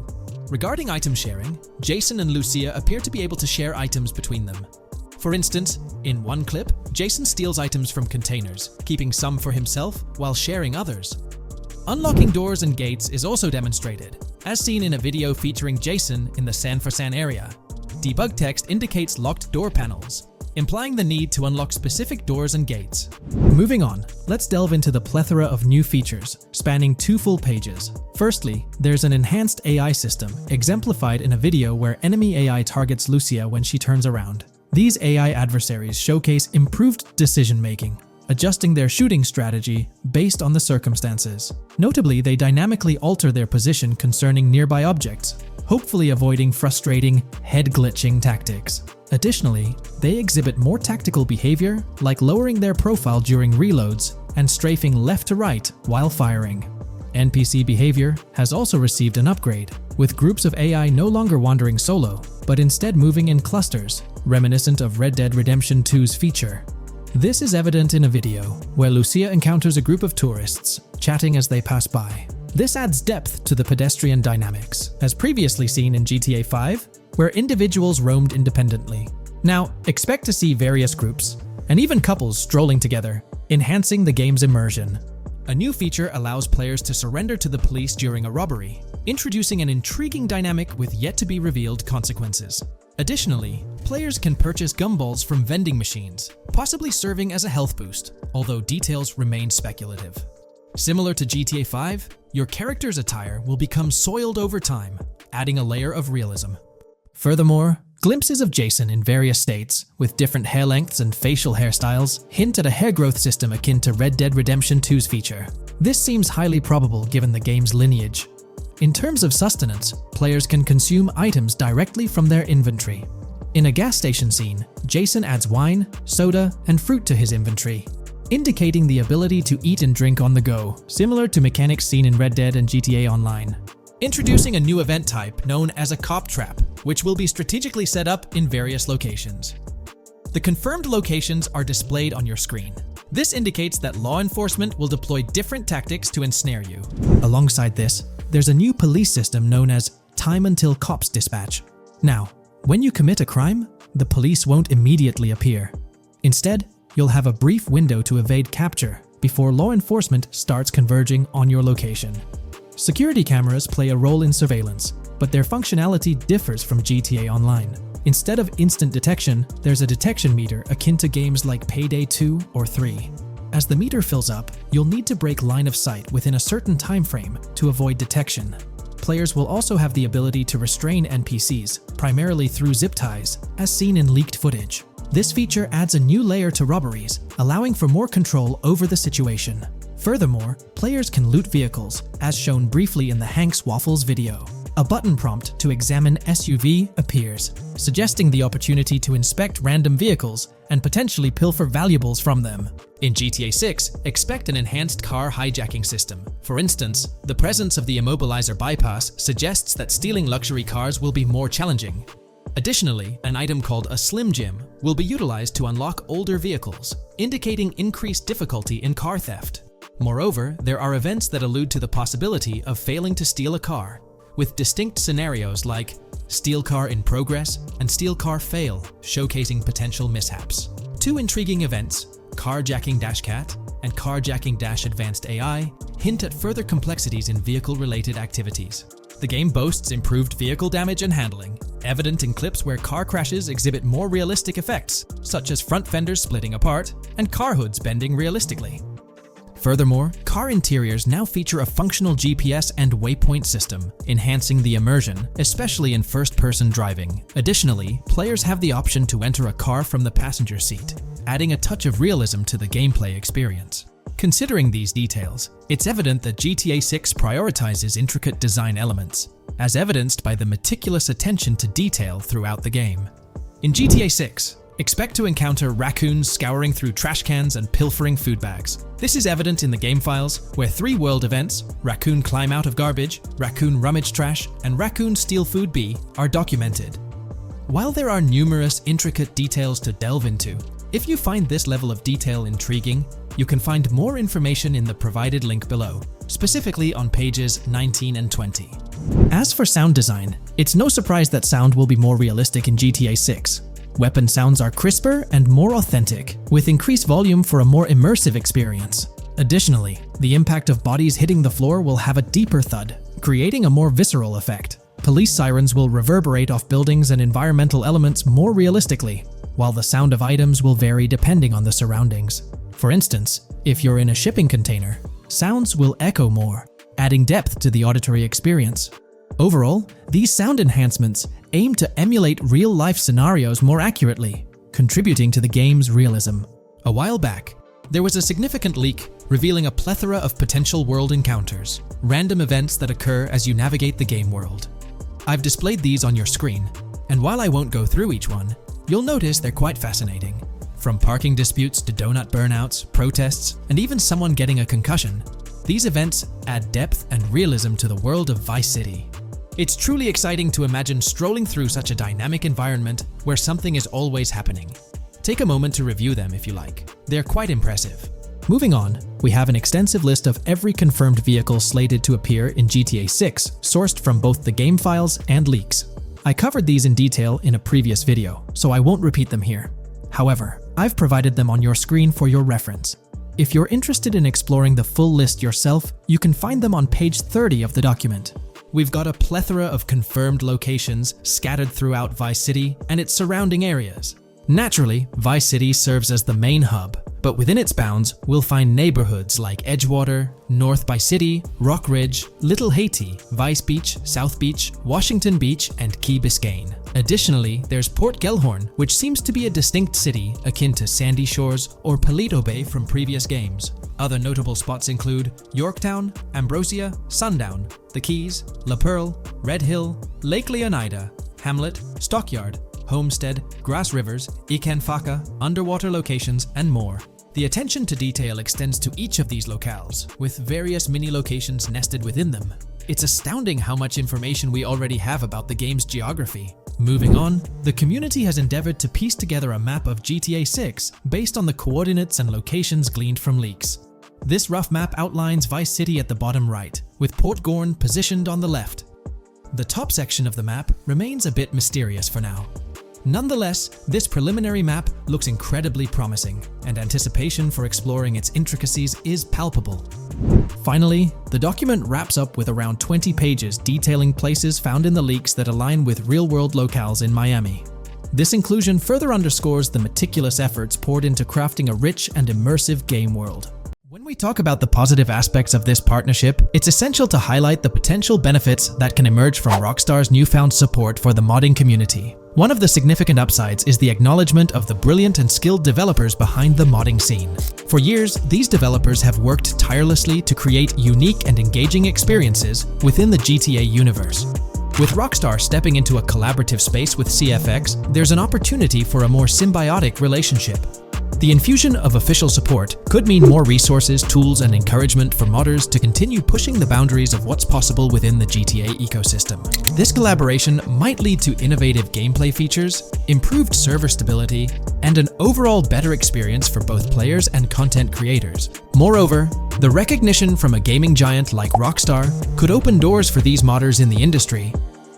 Regarding item sharing, Jason and Lucia appear to be able to share items between them. For instance, in one clip, Jason steals items from containers, keeping some for himself while sharing others. Unlocking doors and gates is also demonstrated, as seen in a video featuring Jason in the San Fernando area. Debug text indicates locked door panels, implying the need to unlock specific doors and gates. Moving on, let's delve into the plethora of new features, spanning 2 full pages. Firstly, there's an enhanced AI system, exemplified in a video where enemy AI targets Lucia when she turns around. These AI adversaries showcase improved decision-making, adjusting their shooting strategy based on the circumstances. Notably, they dynamically alter their position concerning nearby objects, hopefully avoiding frustrating, head-glitching tactics. Additionally, they exhibit more tactical behavior, like lowering their profile during reloads and strafing left to right while firing. NPC behavior has also received an upgrade, with groups of AI no longer wandering solo, but instead moving in clusters, reminiscent of Red Dead Redemption 2's feature. This is evident in a video where Lucia encounters a group of tourists, chatting as they pass by. This adds depth to the pedestrian dynamics, as previously seen in GTA 5, where individuals roamed independently. Now, expect to see various groups, and even couples strolling together, enhancing the game's immersion. A new feature allows players to surrender to the police during a robbery, introducing an intriguing dynamic with yet-to-be-revealed consequences. Additionally, players can purchase gumballs from vending machines, possibly serving as a health boost, although details remain speculative. Similar to GTA 5, your character's attire will become soiled over time, adding a layer of realism. Furthermore, glimpses of Jason in various states, with different hair lengths and facial hairstyles, hint at a hair growth system akin to Red Dead Redemption 2's feature. This seems highly probable given the game's lineage. In terms of sustenance, players can consume items directly from their inventory. In a gas station scene, Jason adds wine, soda, and fruit to his inventory, indicating the ability to eat and drink on the go, similar to mechanics seen in Red Dead and GTA Online. Introducing a new event type known as a cop trap, which will be strategically set up in various locations. The confirmed locations are displayed on your screen. This indicates that law enforcement will deploy different tactics to ensnare you. Alongside this, there's a new police system known as Time Until Cops Dispatch. Now, when you commit a crime, the police won't immediately appear. Instead, you'll have a brief window to evade capture before law enforcement starts converging on your location. Security cameras play a role in surveillance, but their functionality differs from GTA Online. Instead of instant detection, there's a detection meter akin to games like Payday 2 or 3. As the meter fills up, you'll need to break line of sight within a certain time frame to avoid detection. Players will also have the ability to restrain NPCs, primarily through zip ties, as seen in leaked footage. This feature adds a new layer to robberies, allowing for more control over the situation. Furthermore, players can loot vehicles, as shown briefly in the Hank's Waffles video. A button prompt to examine SUV appears, suggesting the opportunity to inspect random vehicles and potentially pilfer valuables from them. In GTA 6, expect an enhanced car hijacking system. For instance, the presence of the immobilizer bypass suggests that stealing luxury cars will be more challenging. Additionally, an item called a Slim Jim will be utilized to unlock older vehicles, indicating increased difficulty in car theft. Moreover, there are events that allude to the possibility of failing to steal a car, with distinct scenarios like Steal Car in Progress and Steal Car Fail, showcasing potential mishaps. Two intriguing events, Carjacking-Cat and Carjacking-Advanced AI, hint at further complexities in vehicle-related activities. The game boasts improved vehicle damage and handling, evident in clips where car crashes exhibit more realistic effects, such as front fenders splitting apart and car hoods bending realistically. Furthermore, car interiors now feature a functional GPS and waypoint system, enhancing the immersion, especially in first-person driving. Additionally, players have the option to enter a car from the passenger seat, adding a touch of realism to the gameplay experience. Considering these details, it's evident that GTA 6 prioritizes intricate design elements, as evidenced by the meticulous attention to detail throughout the game. In GTA 6, expect to encounter raccoons scouring through trash cans and pilfering food bags. This is evident in the game files, where 3 world events, Raccoon Climb Out of Garbage, Raccoon Rummage Trash, and Raccoon Steal Food B, are documented. While there are numerous intricate details to delve into, if you find this level of detail intriguing, you can find more information in the provided link below, specifically on pages 19 and 20. As for sound design, it's no surprise that sound will be more realistic in GTA 6. Weapon sounds are crisper and more authentic, with increased volume for a more immersive experience. Additionally, the impact of bodies hitting the floor will have a deeper thud, creating a more visceral effect. Police sirens will reverberate off buildings and environmental elements more realistically, while the sound of items will vary depending on the surroundings. For instance, if you're in a shipping container, sounds will echo more, adding depth to the auditory experience. Overall, these sound enhancements aim to emulate real-life scenarios more accurately, contributing to the game's realism. A while back, there was a significant leak revealing a plethora of potential world encounters, random events that occur as you navigate the game world. I've displayed these on your screen, and while I won't go through each one, you'll notice they're quite fascinating. From parking disputes to donut burnouts, protests, and even someone getting a concussion, these events add depth and realism to the world of Vice City. It's truly exciting to imagine strolling through such a dynamic environment where something is always happening. Take a moment to review them if you like. They're quite impressive. Moving on, we have an extensive list of every confirmed vehicle slated to appear in GTA 6, sourced from both the game files and leaks. I covered these in detail in a previous video, so I won't repeat them here. However, I've provided them on your screen for your reference. If you're interested in exploring the full list yourself, you can find them on page 30 of the document. We've got a plethora of confirmed locations scattered throughout Vice City and its surrounding areas. Naturally, Vice City serves as the main hub, but within its bounds, we'll find neighborhoods like Edgewater, North Vice City, Rock Ridge, Little Haiti, Vice Beach, South Beach, Washington Beach, and Key Biscayne. Additionally, there's Port Gellhorn, which seems to be a distinct city akin to Sandy Shores or Paleto Bay from previous games. Other notable spots include Yorktown, Ambrosia, Sundown, The Keys, La Pearl, Red Hill, Lake Leonida, Hamlet, Stockyard, Homestead, Grass Rivers, Ikanfaka, underwater locations, and more. The attention to detail extends to each of these locales, with various mini locations nested within them. It's astounding how much information we already have about the game's geography. Moving on, the community has endeavored to piece together a map of GTA 6 based on the coordinates and locations gleaned from leaks. This rough map outlines Vice City at the bottom right, with Port Gorn positioned on the left. The top section of the map remains a bit mysterious for now. Nonetheless, this preliminary map looks incredibly promising, and anticipation for exploring its intricacies is palpable. Finally, the document wraps up with around 20 pages detailing places found in the leaks that align with real-world locales in Miami. This inclusion further underscores the meticulous efforts poured into crafting a rich and immersive game world. When we talk about the positive aspects of this partnership, it's essential to highlight the potential benefits that can emerge from Rockstar's newfound support for the modding community. One of the significant upsides is the acknowledgement of the brilliant and skilled developers behind the modding scene. For years, these developers have worked tirelessly to create unique and engaging experiences within the GTA universe. With Rockstar stepping into a collaborative space with CFX, there's an opportunity for a more symbiotic relationship. The infusion of official support could mean more resources, tools, and encouragement for modders to continue pushing the boundaries of what's possible within the GTA ecosystem. This collaboration might lead to innovative gameplay features, improved server stability, and an overall better experience for both players and content creators. Moreover, the recognition from a gaming giant like Rockstar could open doors for these modders in the industry.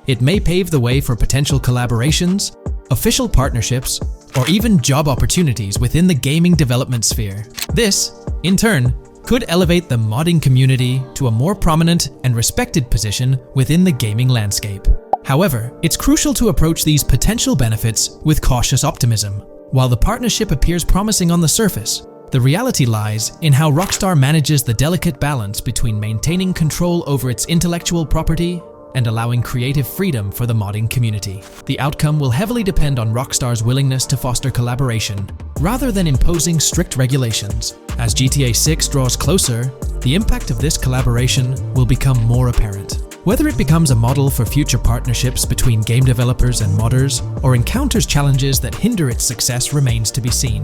It may pave the way for potential collaborations, official partnerships, or even job opportunities within the gaming development sphere. This, in turn, could elevate the modding community to a more prominent and respected position within the gaming landscape. However, it's crucial to approach these potential benefits with cautious optimism. While the partnership appears promising on the surface, the reality lies in how Rockstar manages the delicate balance between maintaining control over its intellectual property and allowing creative freedom for the modding community. The outcome will heavily depend on Rockstar's willingness to foster collaboration, rather than imposing strict regulations. As GTA 6 draws closer, the impact of this collaboration will become more apparent. Whether it becomes a model for future partnerships between game developers and modders, or encounters challenges that hinder its success remains to be seen.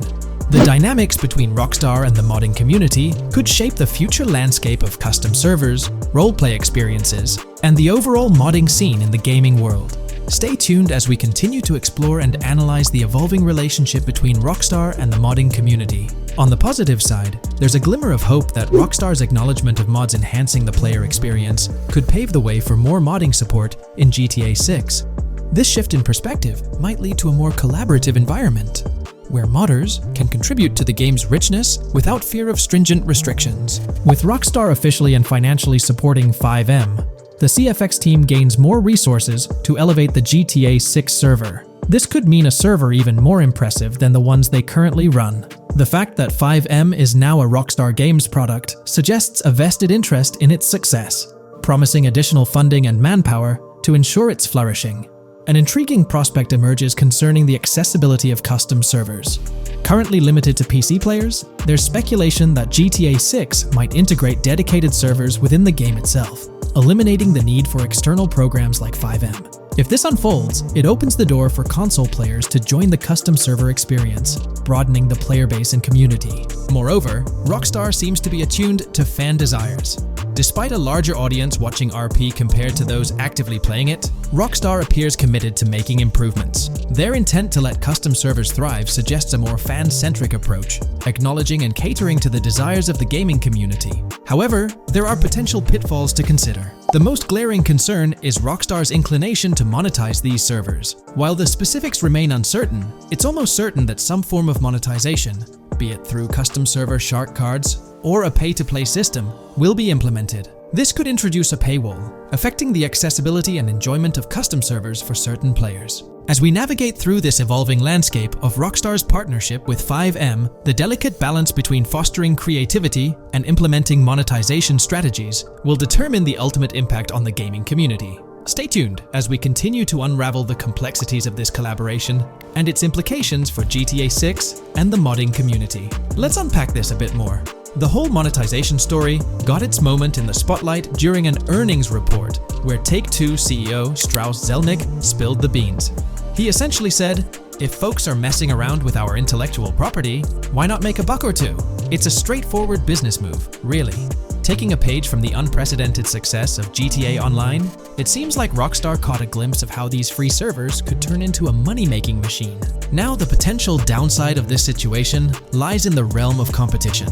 The dynamics between Rockstar and the modding community could shape the future landscape of custom servers, roleplay experiences, and the overall modding scene in the gaming world. Stay tuned as we continue to explore and analyze the evolving relationship between Rockstar and the modding community. On the positive side, there's a glimmer of hope that Rockstar's acknowledgement of mods enhancing the player experience could pave the way for more modding support in GTA 6. This shift in perspective might lead to a more collaborative environment, where modders can contribute to the game's richness without fear of stringent restrictions. With Rockstar officially and financially supporting FiveM, the CFX team gains more resources to elevate the GTA 6 server. This could mean a server even more impressive than the ones they currently run. The fact that FiveM is now a Rockstar Games product suggests a vested interest in its success, promising additional funding and manpower to ensure its flourishing. An intriguing prospect emerges concerning the accessibility of custom servers. Currently limited to PC players, there's speculation that GTA 6 might integrate dedicated servers within the game itself, eliminating the need for external programs like FiveM. If this unfolds, it opens the door for console players to join the custom server experience, broadening the player base and community. Moreover, Rockstar seems to be attuned to fan desires. Despite a larger audience watching RP compared to those actively playing it, Rockstar appears committed to making improvements. Their intent to let custom servers thrive suggests a more fan-centric approach, acknowledging and catering to the desires of the gaming community. However, there are potential pitfalls to consider. The most glaring concern is Rockstar's inclination to monetize these servers. While the specifics remain uncertain, it's almost certain that some form of monetization, be it through custom server shark cards or a pay-to-play system, will be implemented. This could introduce a paywall, affecting the accessibility and enjoyment of custom servers for certain players. As we navigate through this evolving landscape of Rockstar's partnership with FiveM, the delicate balance between fostering creativity and implementing monetization strategies will determine the ultimate impact on the gaming community. Stay tuned as we continue to unravel the complexities of this collaboration and its implications for GTA 6 and the modding community. Let's unpack this a bit more. The whole monetization story got its moment in the spotlight during an earnings report where Take-Two CEO Strauss Zelnick spilled the beans. He essentially said, "If folks are messing around with our intellectual property, why not make a buck or two?" It's a straightforward business move, really. Taking a page from the unprecedented success of GTA Online, it seems like Rockstar caught a glimpse of how these free servers could turn into a money-making machine. Now the potential downside of this situation lies in the realm of competition.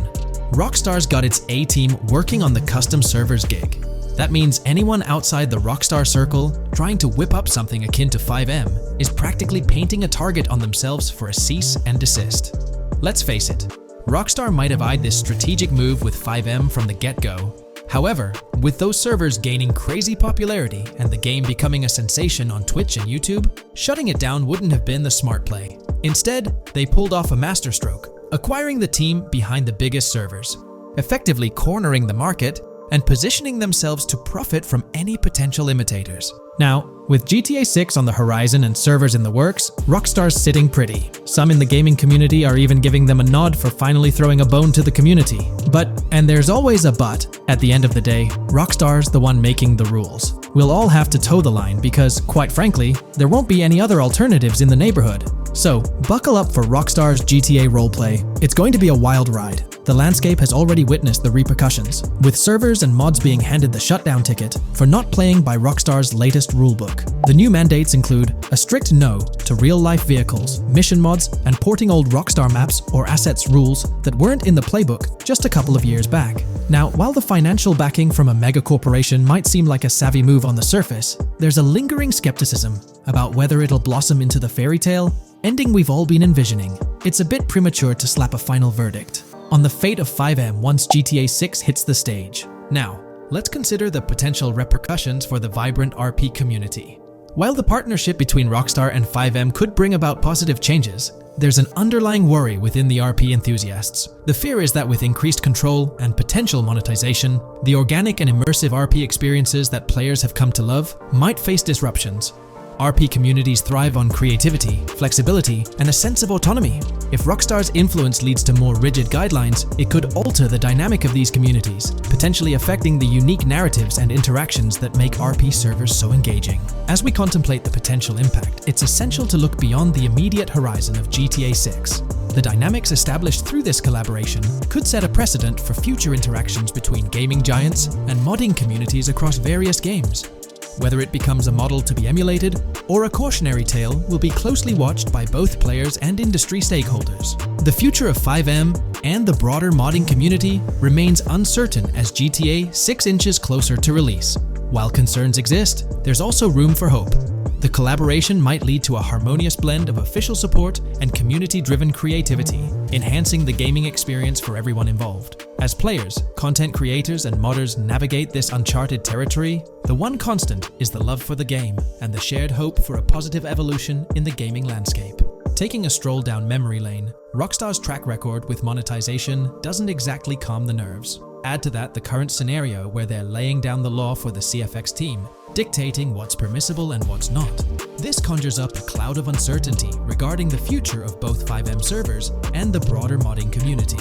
Rockstar's got its A-team working on the custom servers gig. That means anyone outside the Rockstar circle trying to whip up something akin to FiveM is practically painting a target on themselves for a cease and desist. Let's face it, Rockstar might have eyed this strategic move with FiveM from the get-go. However, with those servers gaining crazy popularity and the game becoming a sensation on Twitch and YouTube, shutting it down wouldn't have been the smart play. Instead, they pulled off a masterstroke, acquiring the team behind the biggest servers, effectively cornering the market and positioning themselves to profit from any potential imitators. Now, with GTA 6 on the horizon and servers in the works, Rockstar's sitting pretty. Some in the gaming community are even giving them a nod for finally throwing a bone to the community. But, and there's always a but, at the end of the day, Rockstar's the one making the rules. We'll all have to toe the line because, quite frankly, there won't be any other alternatives in the neighborhood. So, buckle up for Rockstar's GTA roleplay. It's going to be a wild ride. The landscape has already witnessed the repercussions, with servers and mods being handed the shutdown ticket for not playing by Rockstar's latest rulebook. The new mandates include a strict no to real-life vehicles, mission mods, and porting old Rockstar maps or assets rules that weren't in the playbook just a couple of years back. Now, while the financial backing from a mega corporation might seem like a savvy move on the surface, there's a lingering skepticism about whether it'll blossom into the fairy tale ending we've all been envisioning. It's a bit premature to slap a final verdict. on the fate of FiveM once GTA 6 hits the stage. Now, let's consider the potential repercussions for the vibrant RP community. While the partnership between Rockstar and FiveM could bring about positive changes, there's an underlying worry within the RP enthusiasts. The fear is that with increased control and potential monetization, the organic and immersive RP experiences that players have come to love might face disruptions. RP communities thrive on creativity, flexibility, and a sense of autonomy. If Rockstar's influence leads to more rigid guidelines, it could alter the dynamic of these communities, potentially affecting the unique narratives and interactions that make RP servers so engaging. As we contemplate the potential impact, it's essential to look beyond the immediate horizon of GTA 6. The dynamics established through this collaboration could set a precedent for future interactions between gaming giants and modding communities across various games. Whether it becomes a model to be emulated or a cautionary tale will be closely watched by both players and industry stakeholders. The future of FiveM and the broader modding community remains uncertain as GTA 6 inches closer to release. While concerns exist, there's also room for hope. The collaboration might lead to a harmonious blend of official support and community-driven creativity, enhancing the gaming experience for everyone involved. As players, content creators, and modders navigate this uncharted territory, the one constant is the love for the game and the shared hope for a positive evolution in the gaming landscape. Taking a stroll down memory lane, Rockstar's track record with monetization doesn't exactly calm the nerves. Add to that the current scenario where they're laying down the law for the CFX team, dictating what's permissible and what's not. This conjures up a cloud of uncertainty regarding the future of both FiveM servers and the broader modding community.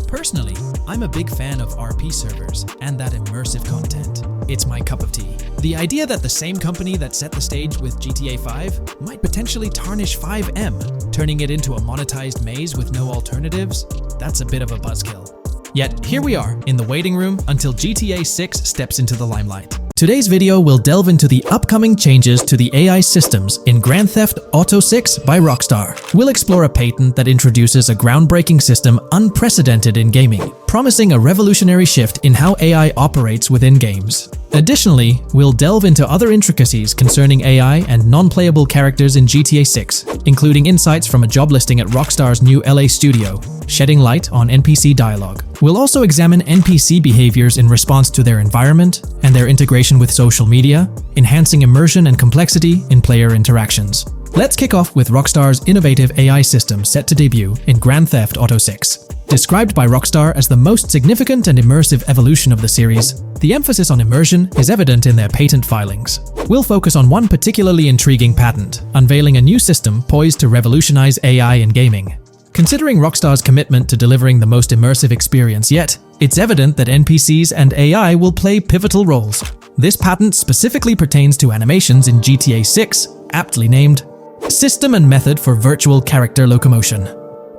Personally, I'm a big fan of RP servers and that immersive content. It's my cup of tea. The idea that the same company that set the stage with GTA 5 might potentially tarnish FiveM, turning it into a monetized maze with no alternatives, that's a bit of a buzzkill. Yet, here we are, in the waiting room until GTA 6 steps into the limelight. Today's video will delve into the upcoming changes to the AI systems in Grand Theft Auto 6 by Rockstar. We'll explore a patent that introduces a groundbreaking system unprecedented in gaming, promising a revolutionary shift in how AI operates within games. Additionally, we'll delve into other intricacies concerning AI and non-playable characters in GTA 6, including insights from a job listing at Rockstar's new LA studio, shedding light on NPC dialogue. We'll also examine NPC behaviors in response to their environment and their integration with social media, enhancing immersion and complexity in player interactions. Let's kick off with Rockstar's innovative AI system set to debut in Grand Theft Auto 6. Described by Rockstar as the most significant and immersive evolution of the series, the emphasis on immersion is evident in their patent filings. We'll focus on one particularly intriguing patent, unveiling a new system poised to revolutionize AI in gaming. Considering Rockstar's commitment to delivering the most immersive experience yet, it's evident that NPCs and AI will play pivotal roles. This patent specifically pertains to animations in GTA 6, aptly named System and Method for Virtual Character Locomotion.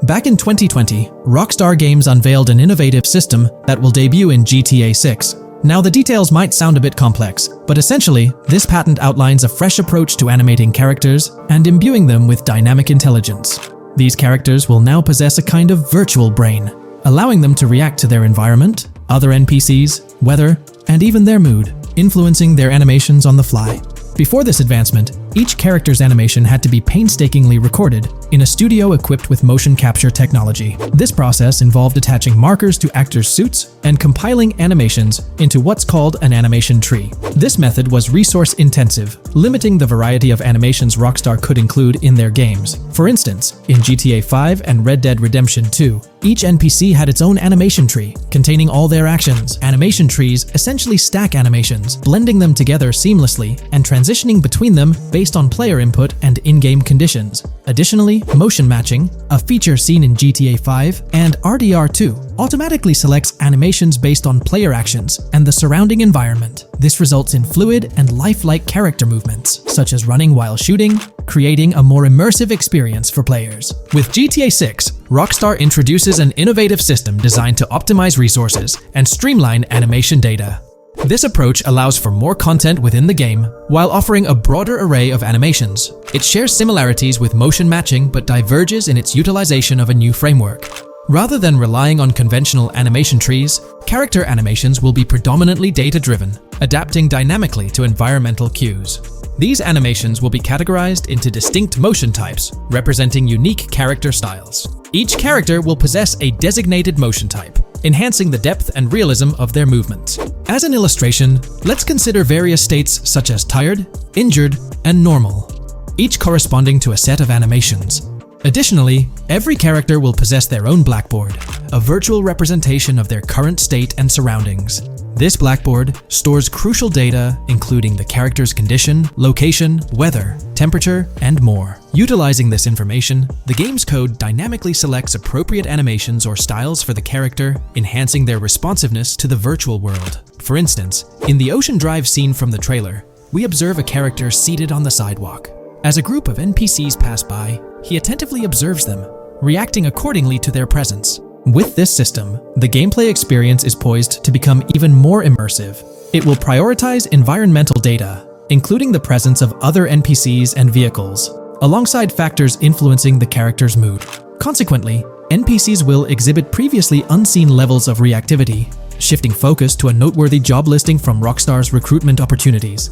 Back in 2020, Rockstar Games unveiled an innovative system that will debut in GTA 6. Now, the details might sound a bit complex, but essentially, this patent outlines a fresh approach to animating characters and imbuing them with dynamic intelligence. These characters will now possess a kind of virtual brain, allowing them to react to their environment, other NPCs, weather, and even their mood, influencing their animations on the fly. Before this advancement, each character's animation had to be painstakingly recorded in a studio equipped with motion capture technology. This process involved attaching markers to actors' suits and compiling animations into what's called an animation tree. This method was resource-intensive, limiting the variety of animations Rockstar could include in their games. For instance, in GTA 5 and Red Dead Redemption 2, each NPC had its own animation tree, containing all their actions. Animation trees essentially stack animations, blending them together seamlessly and transitioning between them based on player input and in-game conditions. Additionally, motion matching, a feature seen in GTA 5 and RDR2, automatically selects animations based on player actions and the surrounding environment. This results in fluid and lifelike character movements, such as running while shooting, creating a more immersive experience for players. With GTA 6, Rockstar introduces an innovative system designed to optimize resources and streamline animation data. This approach allows for more content within the game while offering a broader array of animations. It shares similarities with motion matching but diverges in its utilization of a new framework. Rather than relying on conventional animation trees, character animations will be predominantly data-driven, adapting dynamically to environmental cues. These animations will be categorized into distinct motion types, representing unique character styles. Each character will possess a designated motion type, enhancing the depth and realism of their movements. As an illustration, let's consider various states such as tired, injured, and normal, each corresponding to a set of animations. Additionally, every character will possess their own blackboard, a virtual representation of their current state and surroundings. This blackboard stores crucial data including the character's condition, location, weather, temperature, and more. Utilizing this information, the game's code dynamically selects appropriate animations or styles for the character, enhancing their responsiveness to the virtual world. For instance, in the Ocean Drive scene from the trailer, we observe a character seated on the sidewalk. As a group of NPCs pass by, he attentively observes them, reacting accordingly to their presence. With this system, the gameplay experience is poised to become even more immersive. It will prioritize environmental data, including the presence of other NPCs and vehicles, alongside factors influencing the character's mood. Consequently, NPCs will exhibit previously unseen levels of reactivity, shifting focus to a noteworthy job listing from Rockstar's recruitment opportunities.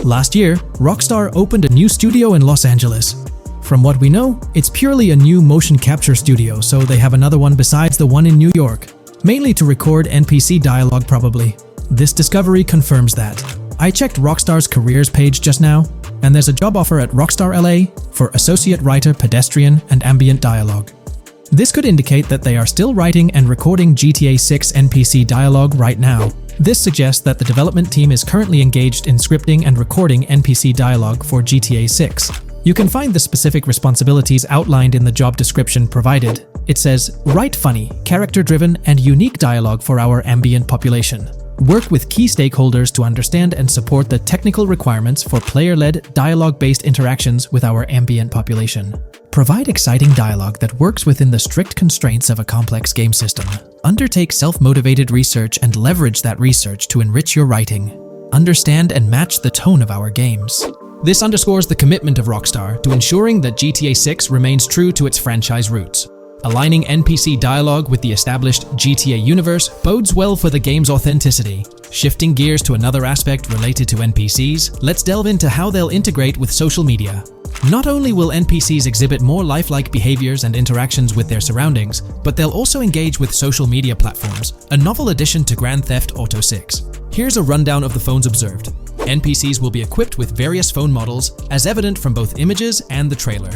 Last year, Rockstar opened a new studio in Los Angeles. From what we know, it's purely a new motion capture studio, so they have another one besides the one in New York, mainly to record NPC dialogue probably. This discovery confirms that. I checked Rockstar's careers page just now, and there's a job offer at Rockstar LA for Associate Writer Pedestrian and Ambient Dialogue. This could indicate that they are still writing and recording GTA 6 NPC dialogue right now. This suggests that the development team is currently engaged in scripting and recording NPC dialogue for GTA 6. You can find the specific responsibilities outlined in the job description provided. It says, write funny, character-driven, and unique dialogue for our ambient population. Work with key stakeholders to understand and support the technical requirements for player-led, dialogue-based interactions with our ambient population. Provide exciting dialogue that works within the strict constraints of a complex game system. Undertake self-motivated research and leverage that research to enrich your writing. Understand and match the tone of our games. This underscores the commitment of Rockstar to ensuring that GTA 6 remains true to its franchise roots. Aligning NPC dialogue with the established GTA universe bodes well for the game's authenticity. Shifting gears to another aspect related to NPCs, let's delve into how they'll integrate with social media. Not only will NPCs exhibit more lifelike behaviors and interactions with their surroundings, but they'll also engage with social media platforms, a novel addition to Grand Theft Auto 6. Here's a rundown of the phones observed. NPCs will be equipped with various phone models, as evident from both images and the trailer.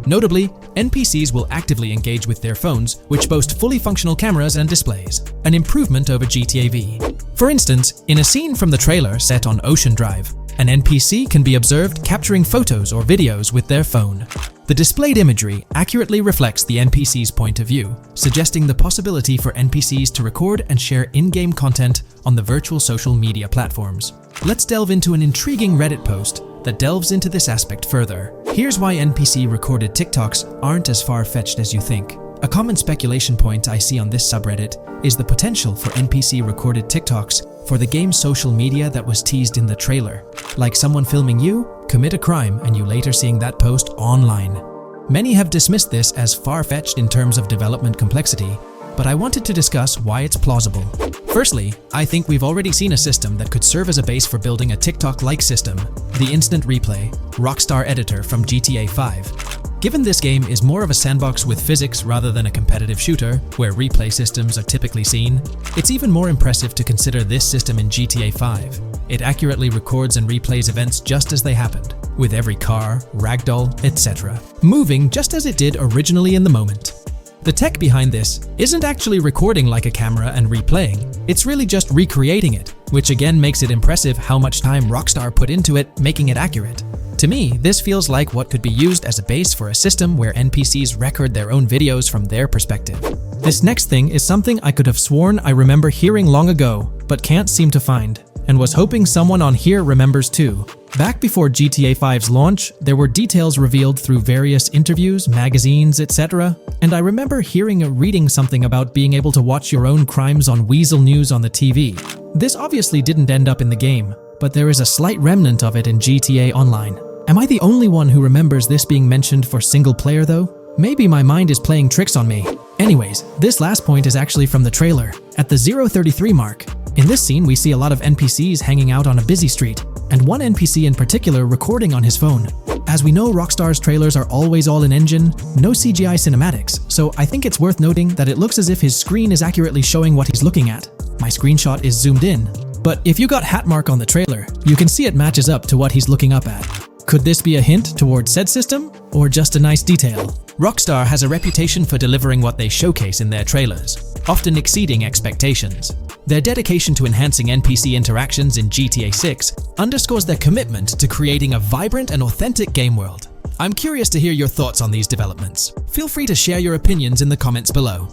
Notably, NPCs will actively engage with their phones, which boast fully functional cameras and displays, an improvement over GTA V. For instance, in a scene from the trailer set on Ocean Drive, an NPC can be observed capturing photos or videos with their phone. The displayed imagery accurately reflects the NPC's point of view, suggesting the possibility for NPCs to record and share in-game content on the virtual social media platforms. Let's delve into an intriguing Reddit post that delves into this aspect further. Here's why NPC-recorded TikToks aren't as far-fetched as you think. A common speculation point I see on this subreddit is the potential for NPC-recorded TikToks for the game's social media that was teased in the trailer, like someone filming you commit a crime and you later seeing that post online. Many have dismissed this as far-fetched in terms of development complexity, but I wanted to discuss why it's plausible. Firstly, I think we've already seen a system that could serve as a base for building a TikTok-like system, the Instant Replay, Rockstar Editor from GTA 5. Given this game is more of a sandbox with physics rather than a competitive shooter, where replay systems are typically seen, it's even more impressive to consider this system in GTA 5. It accurately records and replays events just as they happened, with every car, ragdoll, etc., moving just as it did originally in the moment. The tech behind this isn't actually recording like a camera and replaying, it's really just recreating it, which again makes it impressive how much time Rockstar put into it, making it accurate. To me, this feels like what could be used as a base for a system where NPCs record their own videos from their perspective. This next thing is something I could have sworn I remember hearing long ago, but can't seem to find, and was hoping someone on here remembers too. Back before GTA 5's launch, there were details revealed through various interviews, magazines, etc., and I remember hearing or reading something about being able to watch your own crimes on Weasel News on the TV. This obviously didn't end up in the game, but there is a slight remnant of it in GTA Online. Am I the only one who remembers this being mentioned for single player though? Maybe my mind is playing tricks on me. Anyways, this last point is actually from the trailer. At the 0:33 mark, in this scene we see a lot of NPCs hanging out on a busy street, and one NPC in particular recording on his phone. As we know, Rockstar's trailers are always all in engine, no CGI cinematics, so I think it's worth noting that it looks as if his screen is accurately showing what he's looking at. My screenshot is zoomed in, but if you got Hatmark on the trailer, you can see it matches up to what he's looking up at. Could this be a hint towards said system, or just a nice detail? Rockstar has a reputation for delivering what they showcase in their trailers, often exceeding expectations. Their dedication to enhancing NPC interactions in GTA 6 underscores their commitment to creating a vibrant and authentic game world. I'm curious to hear your thoughts on these developments. Feel free to share your opinions in the comments below.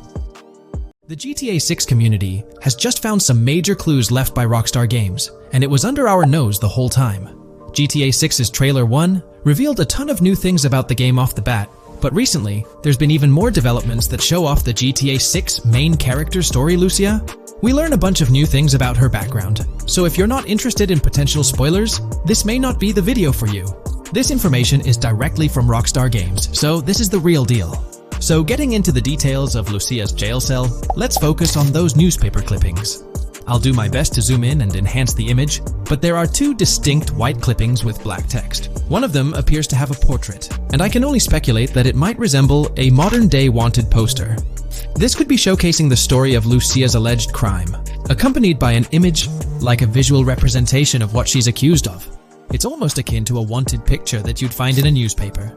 The GTA 6 community has just found some major clues left by Rockstar Games, and it was under our nose the whole time. GTA 6's Trailer 1 revealed a ton of new things about the game off the bat, but recently, there's been even more developments that show off the GTA 6 main character story, Lucia. We learn a bunch of new things about her background, so if you're not interested in potential spoilers, this may not be the video for you. This information is directly from Rockstar Games, so this is the real deal. So getting into the details of Lucia's jail cell, let's focus on those newspaper clippings. I'll do my best to zoom in and enhance the image, but there are two distinct white clippings with black text. One of them appears to have a portrait, and I can only speculate that it might resemble a modern-day wanted poster. This could be showcasing the story of Lucia's alleged crime, accompanied by an image like a visual representation of what she's accused of. It's almost akin to a wanted picture that you'd find in a newspaper.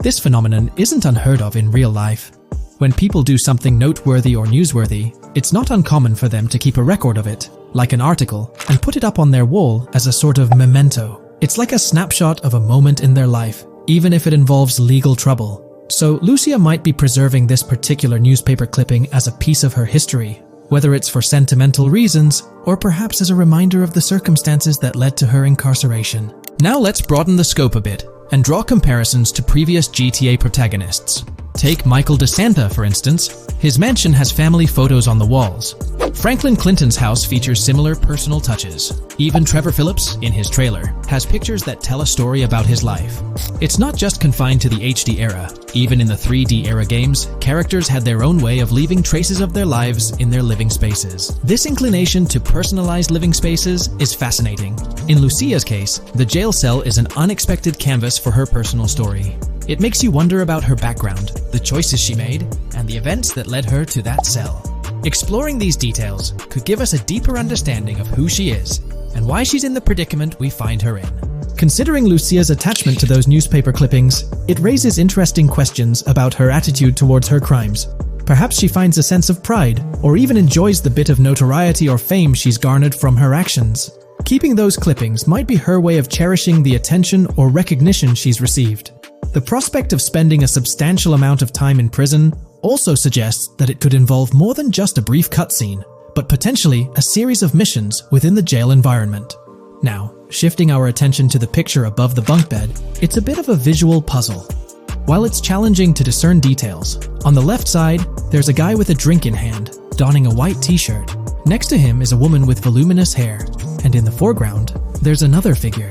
This phenomenon isn't unheard of in real life. When people do something noteworthy or newsworthy, it's not uncommon for them to keep a record of it, like an article, and put it up on their wall as a sort of memento. It's like a snapshot of a moment in their life, even if it involves legal trouble. So Lucia might be preserving this particular newspaper clipping as a piece of her history, whether it's for sentimental reasons or perhaps as a reminder of the circumstances that led to her incarceration. Now let's broaden the scope a bit and draw comparisons to previous GTA protagonists. Take Michael DeSanta, for instance. His mansion has family photos on the walls. Franklin Clinton's house features similar personal touches. Even Trevor Phillips, in his trailer, has pictures that tell a story about his life. It's not just confined to the HD era. Even in the 3D era games, characters had their own way of leaving traces of their lives in their living spaces. This inclination to personalized living spaces is fascinating. In Lucia's case, the jail cell is an unexpected canvas for her personal story. It makes you wonder about her background, the choices she made, and the events that led her to that cell. Exploring these details could give us a deeper understanding of who she is and why she's in the predicament we find her in. Considering Lucia's attachment to those newspaper clippings, it raises interesting questions about her attitude towards her crimes. Perhaps she finds a sense of pride, or even enjoys the bit of notoriety or fame she's garnered from her actions. Keeping those clippings might be her way of cherishing the attention or recognition she's received. The prospect of spending a substantial amount of time in prison also suggests that it could involve more than just a brief cutscene, but potentially a series of missions within the jail environment. Now, shifting our attention to the picture above the bunk bed, it's a bit of a visual puzzle. While it's challenging to discern details, on the left side, there's a guy with a drink in hand, donning a white t-shirt. Next to him is a woman with voluminous hair, and in the foreground, there's another figure.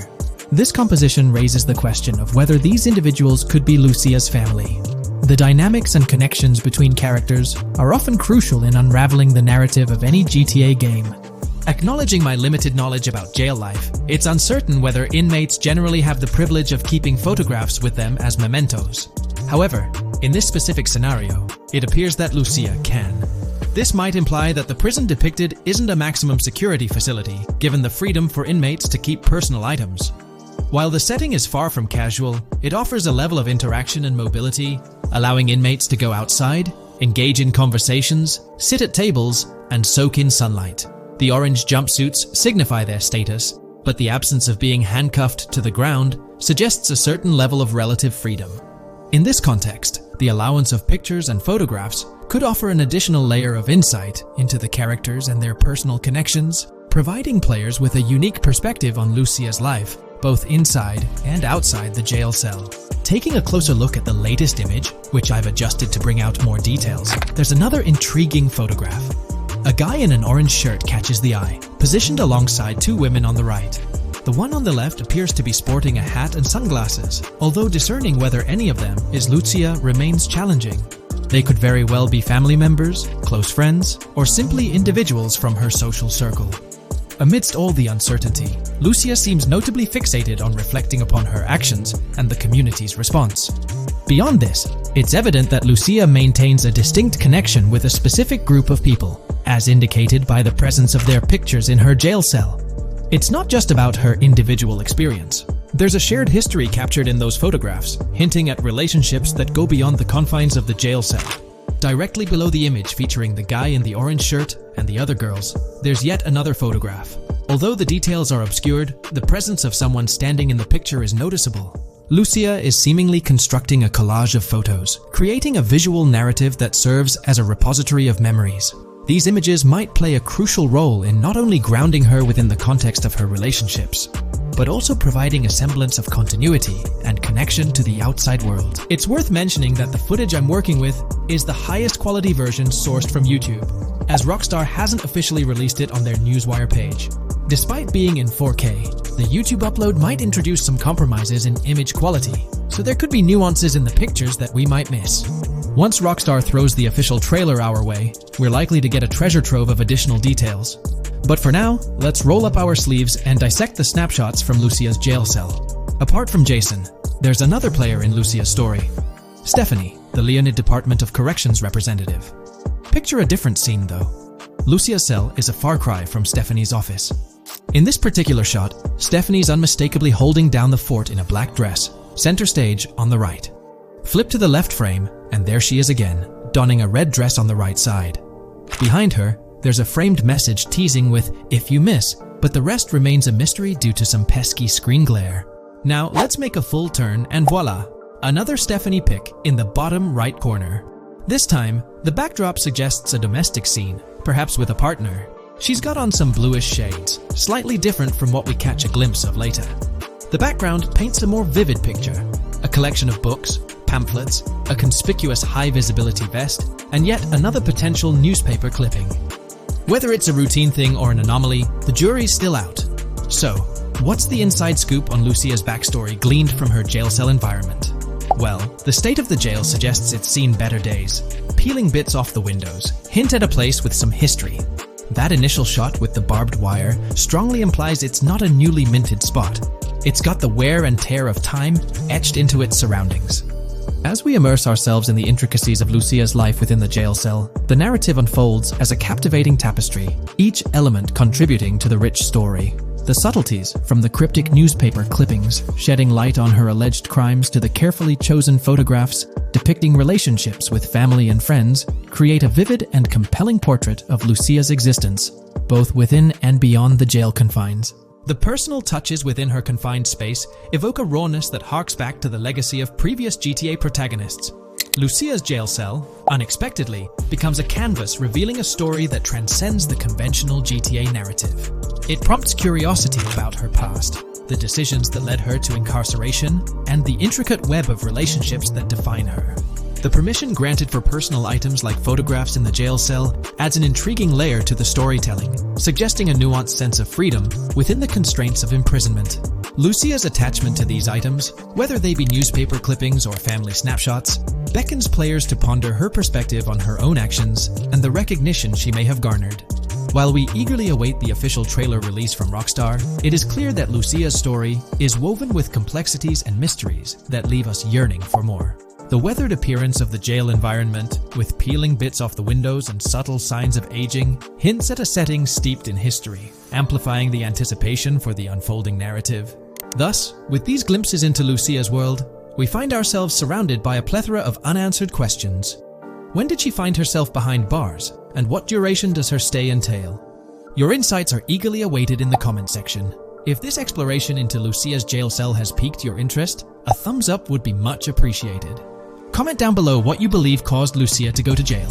This composition raises the question of whether these individuals could be Lucia's family. The dynamics and connections between characters are often crucial in unraveling the narrative of any GTA game. Acknowledging my limited knowledge about jail life, it's uncertain whether inmates generally have the privilege of keeping photographs with them as mementos. However, in this specific scenario, it appears that Lucia can. This might imply that the prison depicted isn't a maximum security facility, given the freedom for inmates to keep personal items. While the setting is far from casual, it offers a level of interaction and mobility, allowing inmates to go outside, engage in conversations, sit at tables, and soak in sunlight. The orange jumpsuits signify their status, but the absence of being handcuffed to the ground suggests a certain level of relative freedom. In this context, the allowance of pictures and photographs could offer an additional layer of insight into the characters and their personal connections, providing players with a unique perspective on Lucia's life, both inside and outside the jail cell. Taking a closer look at the latest image, which I've adjusted to bring out more details, there's another intriguing photograph. A guy in an orange shirt catches the eye, positioned alongside two women on the right. The one on the left appears to be sporting a hat and sunglasses, although discerning whether any of them is Lucia remains challenging. They could very well be family members, close friends, or simply individuals from her social circle. Amidst all the uncertainty, Lucia seems notably fixated on reflecting upon her actions and the community's response. Beyond this, it's evident that Lucia maintains a distinct connection with a specific group of people, as indicated by the presence of their pictures in her jail cell. It's not just about her individual experience. There's a shared history captured in those photographs, hinting at relationships that go beyond the confines of the jail cell. Directly below the image featuring the guy in the orange shirt and the other girls, there's yet another photograph. Although the details are obscured, the presence of someone standing in the picture is noticeable. Lucia is seemingly constructing a collage of photos, creating a visual narrative that serves as a repository of memories. These images might play a crucial role in not only grounding her within the context of her relationships, but also providing a semblance of continuity and connection to the outside world. It's worth mentioning that the footage I'm working with is the highest quality version sourced from YouTube, as Rockstar hasn't officially released it on their Newswire page. Despite being in 4K, the YouTube upload might introduce some compromises in image quality, so there could be nuances in the pictures that we might miss. Once Rockstar throws the official trailer our way, we're likely to get a treasure trove of additional details. But for now, let's roll up our sleeves and dissect the snapshots from Lucia's jail cell. Apart from Jason, there's another player in Lucia's story. Stephanie, the Leonid Department of Corrections representative. Picture a different scene though. Lucia's cell is a far cry from Stephanie's office. In this particular shot, Stephanie's unmistakably holding down the fort in a black dress, center stage on the right. Flip to the left frame, and there she is again, donning a red dress on the right side. Behind her, there's a framed message teasing with "if you miss," but the rest remains a mystery due to some pesky screen glare. Now let's make a full turn and voila! Another Stephanie pic in the bottom right corner. This time, the backdrop suggests a domestic scene, perhaps with a partner. She's got on some bluish shades, slightly different from what we catch a glimpse of later. The background paints a more vivid picture, a collection of books, pamphlets, a conspicuous high-visibility vest, and yet another potential newspaper clipping. Whether it's a routine thing or an anomaly, the jury's still out. So, what's the inside scoop on Lucia's backstory gleaned from her jail cell environment? Well, the state of the jail suggests it's seen better days. Peeling bits off the windows hint at a place with some history. That initial shot with the barbed wire strongly implies it's not a newly minted spot. It's got the wear and tear of time etched into its surroundings. As we immerse ourselves in the intricacies of Lucia's life within the jail cell, the narrative unfolds as a captivating tapestry, each element contributing to the rich story. The subtleties, from the cryptic newspaper clippings shedding light on her alleged crimes to the carefully chosen photographs depicting relationships with family and friends, create a vivid and compelling portrait of Lucia's existence, both within and beyond the jail confines. The personal touches within her confined space evoke a rawness that harks back to the legacy of previous GTA protagonists. Lucia's jail cell, unexpectedly, becomes a canvas revealing a story that transcends the conventional GTA narrative. It prompts curiosity about her past, the decisions that led her to incarceration, and the intricate web of relationships that define her. The permission granted for personal items like photographs in the jail cell adds an intriguing layer to the storytelling, suggesting a nuanced sense of freedom within the constraints of imprisonment. Lucia's attachment to these items, whether they be newspaper clippings or family snapshots, beckons players to ponder her perspective on her own actions and the recognition she may have garnered. While we eagerly await the official trailer release from Rockstar, it is clear that Lucia's story is woven with complexities and mysteries that leave us yearning for more. The weathered appearance of the jail environment, with peeling bits off the windows and subtle signs of aging, hints at a setting steeped in history, amplifying the anticipation for the unfolding narrative. Thus, with these glimpses into Lucia's world, we find ourselves surrounded by a plethora of unanswered questions. When did she find herself behind bars, and what duration does her stay entail? Your insights are eagerly awaited in the comment section. If this exploration into Lucia's jail cell has piqued your interest, a thumbs up would be much appreciated. Comment down below what you believe caused Lucia to go to jail.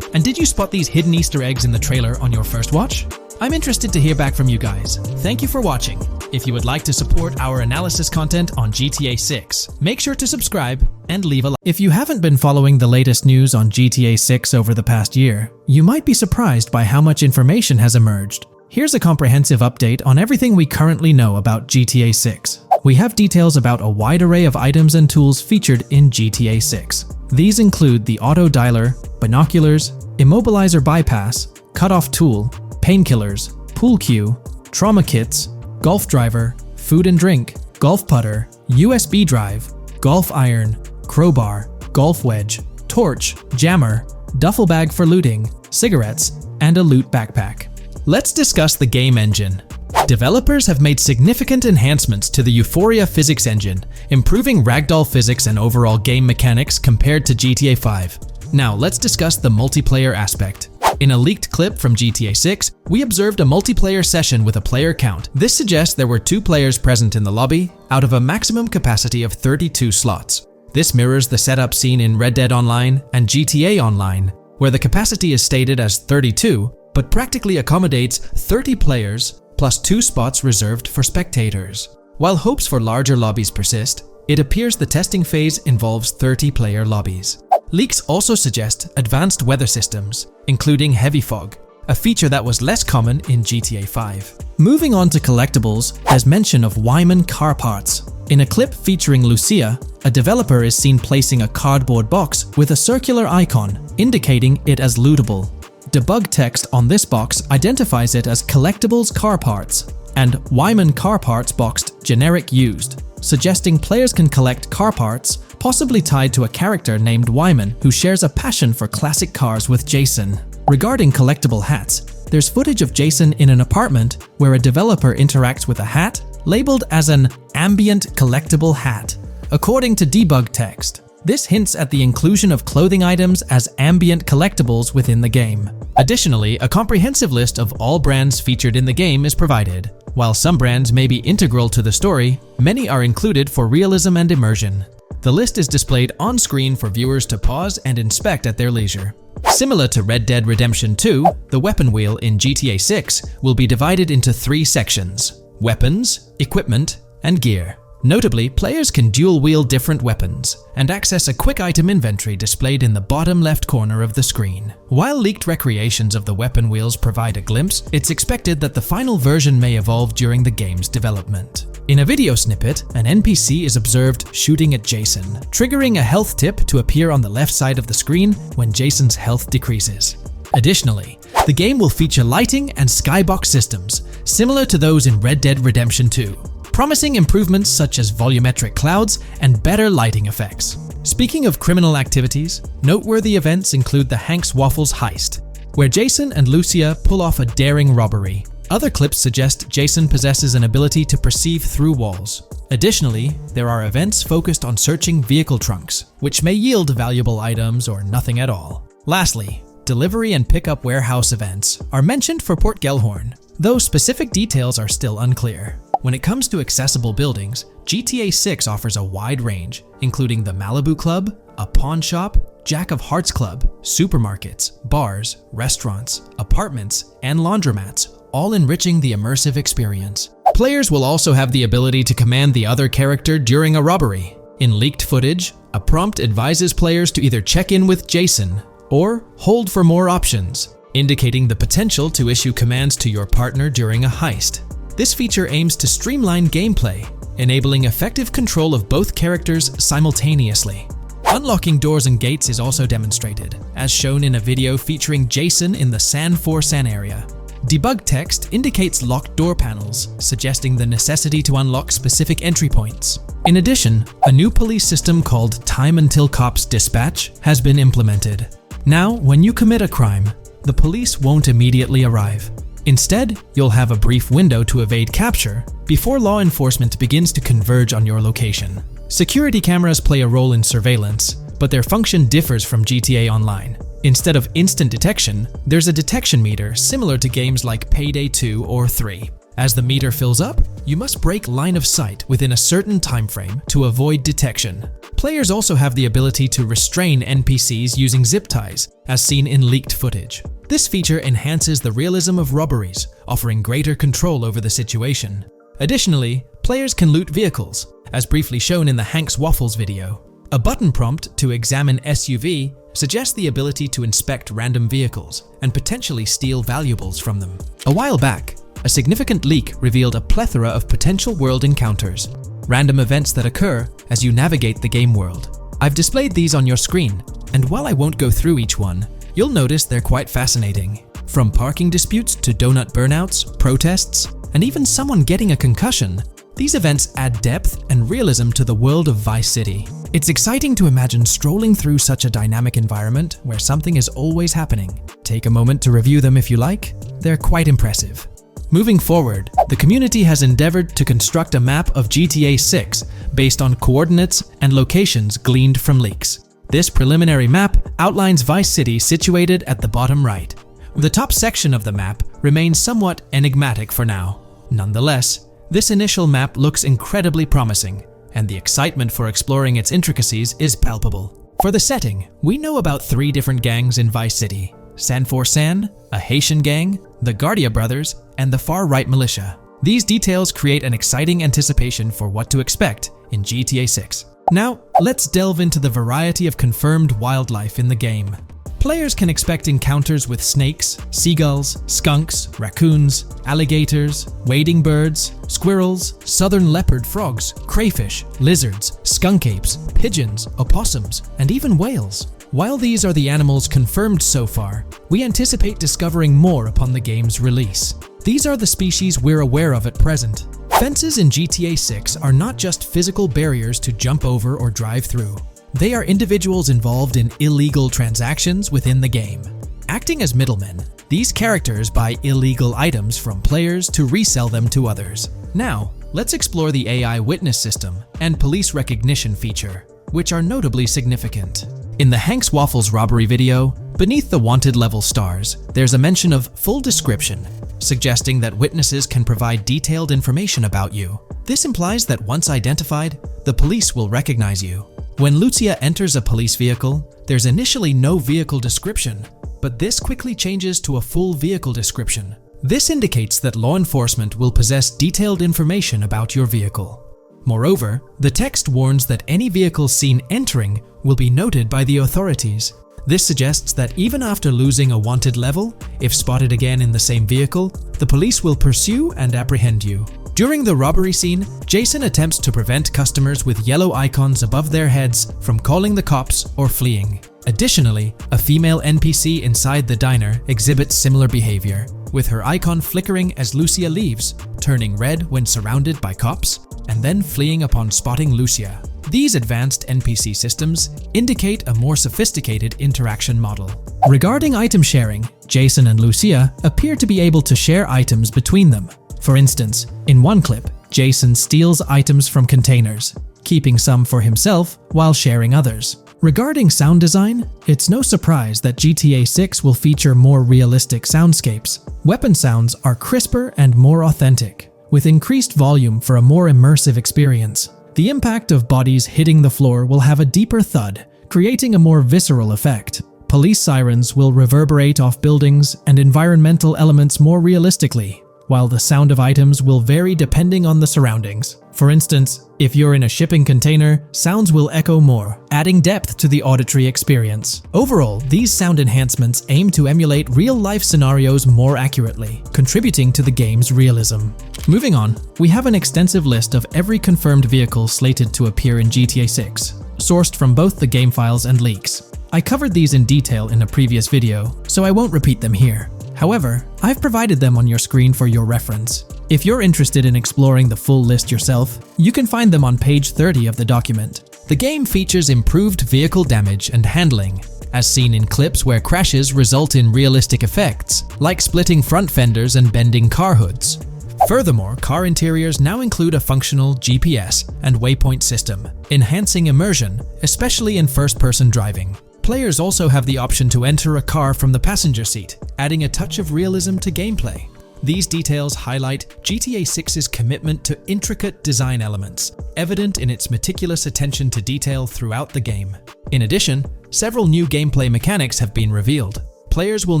And did you spot these hidden Easter eggs in the trailer on your first watch? I'm interested to hear back from you guys. Thank you for watching. If you would like to support our analysis content on GTA 6, make sure to subscribe and leave a like. If you haven't been following the latest news on GTA 6 over the past year, you might be surprised by how much information has emerged. Here's a comprehensive update on everything we currently know about GTA 6. We have details about a wide array of items and tools featured in GTA 6. These include the auto dialer, binoculars, immobilizer bypass, cutoff tool, painkillers, pool cue, trauma kits, golf driver, food and drink, golf putter, USB drive, golf iron, crowbar, golf wedge, torch, jammer, duffel bag for looting, cigarettes, and a loot backpack. Let's discuss the game engine. Developers have made significant enhancements to the Euphoria physics engine, improving ragdoll physics and overall game mechanics compared to GTA 5. Now let's discuss the multiplayer aspect. In a leaked clip from GTA 6, we observed a multiplayer session with a player count. This suggests there were 2 players present in the lobby out of a maximum capacity of 32 slots. This mirrors the setup seen in Red Dead Online and GTA Online, where the capacity is stated as 32, but practically accommodates 30 players plus 2 spots reserved for spectators. While hopes for larger lobbies persist, it appears the testing phase involves 30-player lobbies. Leaks also suggest advanced weather systems, including heavy fog, a feature that was less common in GTA 5. Moving on to collectibles, there's mention of Wyman car parts. In a clip featuring Lucia, a developer is seen placing a cardboard box with a circular icon, indicating it as lootable. Debug text on this box identifies it as Collectibles Car Parts and Wyman Car Parts boxed Generic Used, suggesting players can collect car parts, possibly tied to a character named Wyman who shares a passion for classic cars with Jason. Regarding collectible hats, there's footage of Jason in an apartment where a developer interacts with a hat labeled as an ambient collectible hat. According to debug text, this hints at the inclusion of clothing items as ambient collectibles within the game. Additionally, a comprehensive list of all brands featured in the game is provided. While some brands may be integral to the story, many are included for realism and immersion. The list is displayed on screen for viewers to pause and inspect at their leisure. Similar to Red Dead Redemption 2, the weapon wheel in GTA 6 will be divided into 3 sections: weapons, equipment, and gear. Notably, players can dual-wield different weapons and access a quick item inventory displayed in the bottom left corner of the screen. While leaked recreations of the weapon wheels provide a glimpse, it's expected that the final version may evolve during the game's development. In a video snippet, an NPC is observed shooting at Jason, triggering a health tip to appear on the left side of the screen when Jason's health decreases. Additionally, the game will feature lighting and skybox systems, similar to those in Red Dead Redemption 2. Promising improvements such as volumetric clouds and better lighting effects. Speaking of criminal activities, noteworthy events include the Hank's Waffles heist, where Jason and Lucia pull off a daring robbery. Other clips suggest Jason possesses an ability to perceive through walls. Additionally, there are events focused on searching vehicle trunks, which may yield valuable items or nothing at all. Lastly, delivery and pickup warehouse events are mentioned for Port Gellhorn, though specific details are still unclear. When it comes to accessible buildings, GTA 6 offers a wide range, including the Malibu Club, a pawn shop, Jack of Hearts Club, supermarkets, bars, restaurants, apartments, and laundromats, all enriching the immersive experience. Players will also have the ability to command the other character during a robbery. In leaked footage, a prompt advises players to either check in with Jason or hold for more options, indicating the potential to issue commands to your partner during a heist. This feature aims to streamline gameplay, enabling effective control of both characters simultaneously. Unlocking doors and gates is also demonstrated, as shown in a video featuring Jason in the San Forsan area. Debug text indicates locked door panels, suggesting the necessity to unlock specific entry points. In addition, a new police system called Time Until Cops Dispatch has been implemented. Now, when you commit a crime, the police won't immediately arrive. Instead, you'll have a brief window to evade capture before law enforcement begins to converge on your location. Security cameras play a role in surveillance, but their function differs from GTA Online. Instead of instant detection, there's a detection meter similar to games like Payday 2 or 3. As the meter fills up, you must break line of sight within a certain time frame to avoid detection. Players also have the ability to restrain NPCs using zip ties, as seen in leaked footage. This feature enhances the realism of robberies, offering greater control over the situation. Additionally, players can loot vehicles, as briefly shown in the Hank's Waffles video. A button prompt to examine SUV suggests the ability to inspect random vehicles and potentially steal valuables from them. A while back, a significant leak revealed a plethora of potential world encounters, random events that occur as you navigate the game world. I've displayed these on your screen, and while I won't go through each one, you'll notice they're quite fascinating. From parking disputes to donut burnouts, protests, and even someone getting a concussion. These events add depth and realism to the world of Vice City. It's exciting to imagine strolling through such a dynamic environment where something is always happening. Take a moment to review them if you like. They're quite impressive. Moving forward, the community has endeavored to construct a map of GTA 6 based on coordinates and locations gleaned from leaks. This preliminary map outlines Vice City situated at the bottom right. The top section of the map remains somewhat enigmatic for now. Nonetheless, this initial map looks incredibly promising, and the excitement for exploring its intricacies is palpable. For the setting, we know about 3 different gangs in Vice City: San4San, a Haitian gang, the Guardia Brothers, and the far-right militia. These details create an exciting anticipation for what to expect in GTA 6. Now, let's delve into the variety of confirmed wildlife in the game. Players can expect encounters with snakes, seagulls, skunks, raccoons, alligators, wading birds, squirrels, southern leopard frogs, crayfish, lizards, skunk apes, pigeons, opossums, and even whales. While these are the animals confirmed so far, we anticipate discovering more upon the game's release. These are the species we're aware of at present. Fences in GTA 6 are not just physical barriers to jump over or drive through. They are individuals involved in illegal transactions within the game. Acting as middlemen, these characters buy illegal items from players to resell them to others. Now, let's explore the AI witness system and police recognition feature, which are notably significant. In the Hank's Waffles robbery video, beneath the wanted level stars, there's a mention of full description, suggesting that witnesses can provide detailed information about you. This implies that once identified, the police will recognize you. When Lucia enters a police vehicle, there's initially no vehicle description, but this quickly changes to a full vehicle description. This indicates that law enforcement will possess detailed information about your vehicle. Moreover, the text warns that any vehicle seen entering will be noted by the authorities. This suggests that even after losing a wanted level, if spotted again in the same vehicle, the police will pursue and apprehend you. During the robbery scene, Jason attempts to prevent customers with yellow icons above their heads from calling the cops or fleeing. Additionally, a female NPC inside the diner exhibits similar behavior, with her icon flickering as Lucia leaves, turning red when surrounded by cops, and then fleeing upon spotting Lucia. These advanced NPC systems indicate a more sophisticated interaction model. Regarding item sharing, Jason and Lucia appear to be able to share items between them. For instance, in one clip, Jason steals items from containers, keeping some for himself while sharing others. Regarding sound design, it's no surprise that GTA 6 will feature more realistic soundscapes. Weapon sounds are crisper and more authentic, with increased volume for a more immersive experience. The impact of bodies hitting the floor will have a deeper thud, creating a more visceral effect. Police sirens will reverberate off buildings and environmental elements more realistically, while the sound of items will vary depending on the surroundings. For instance, if you're in a shipping container, sounds will echo more, adding depth to the auditory experience. Overall, these sound enhancements aim to emulate real-life scenarios more accurately, contributing to the game's realism. Moving on, we have an extensive list of every confirmed vehicle slated to appear in GTA 6, sourced from both the game files and leaks. I covered these in detail in a previous video, so I won't repeat them here. However, I've provided them on your screen for your reference. If you're interested in exploring the full list yourself, you can find them on page 30 of the document. The game features improved vehicle damage and handling, as seen in clips where crashes result in realistic effects, like splitting front fenders and bending car hoods. Furthermore, car interiors now include a functional GPS and waypoint system, enhancing immersion, especially in first-person driving. Players also have the option to enter a car from the passenger seat, adding a touch of realism to gameplay. These details highlight GTA 6's commitment to intricate design elements, evident in its meticulous attention to detail throughout the game. In addition, several new gameplay mechanics have been revealed. Players will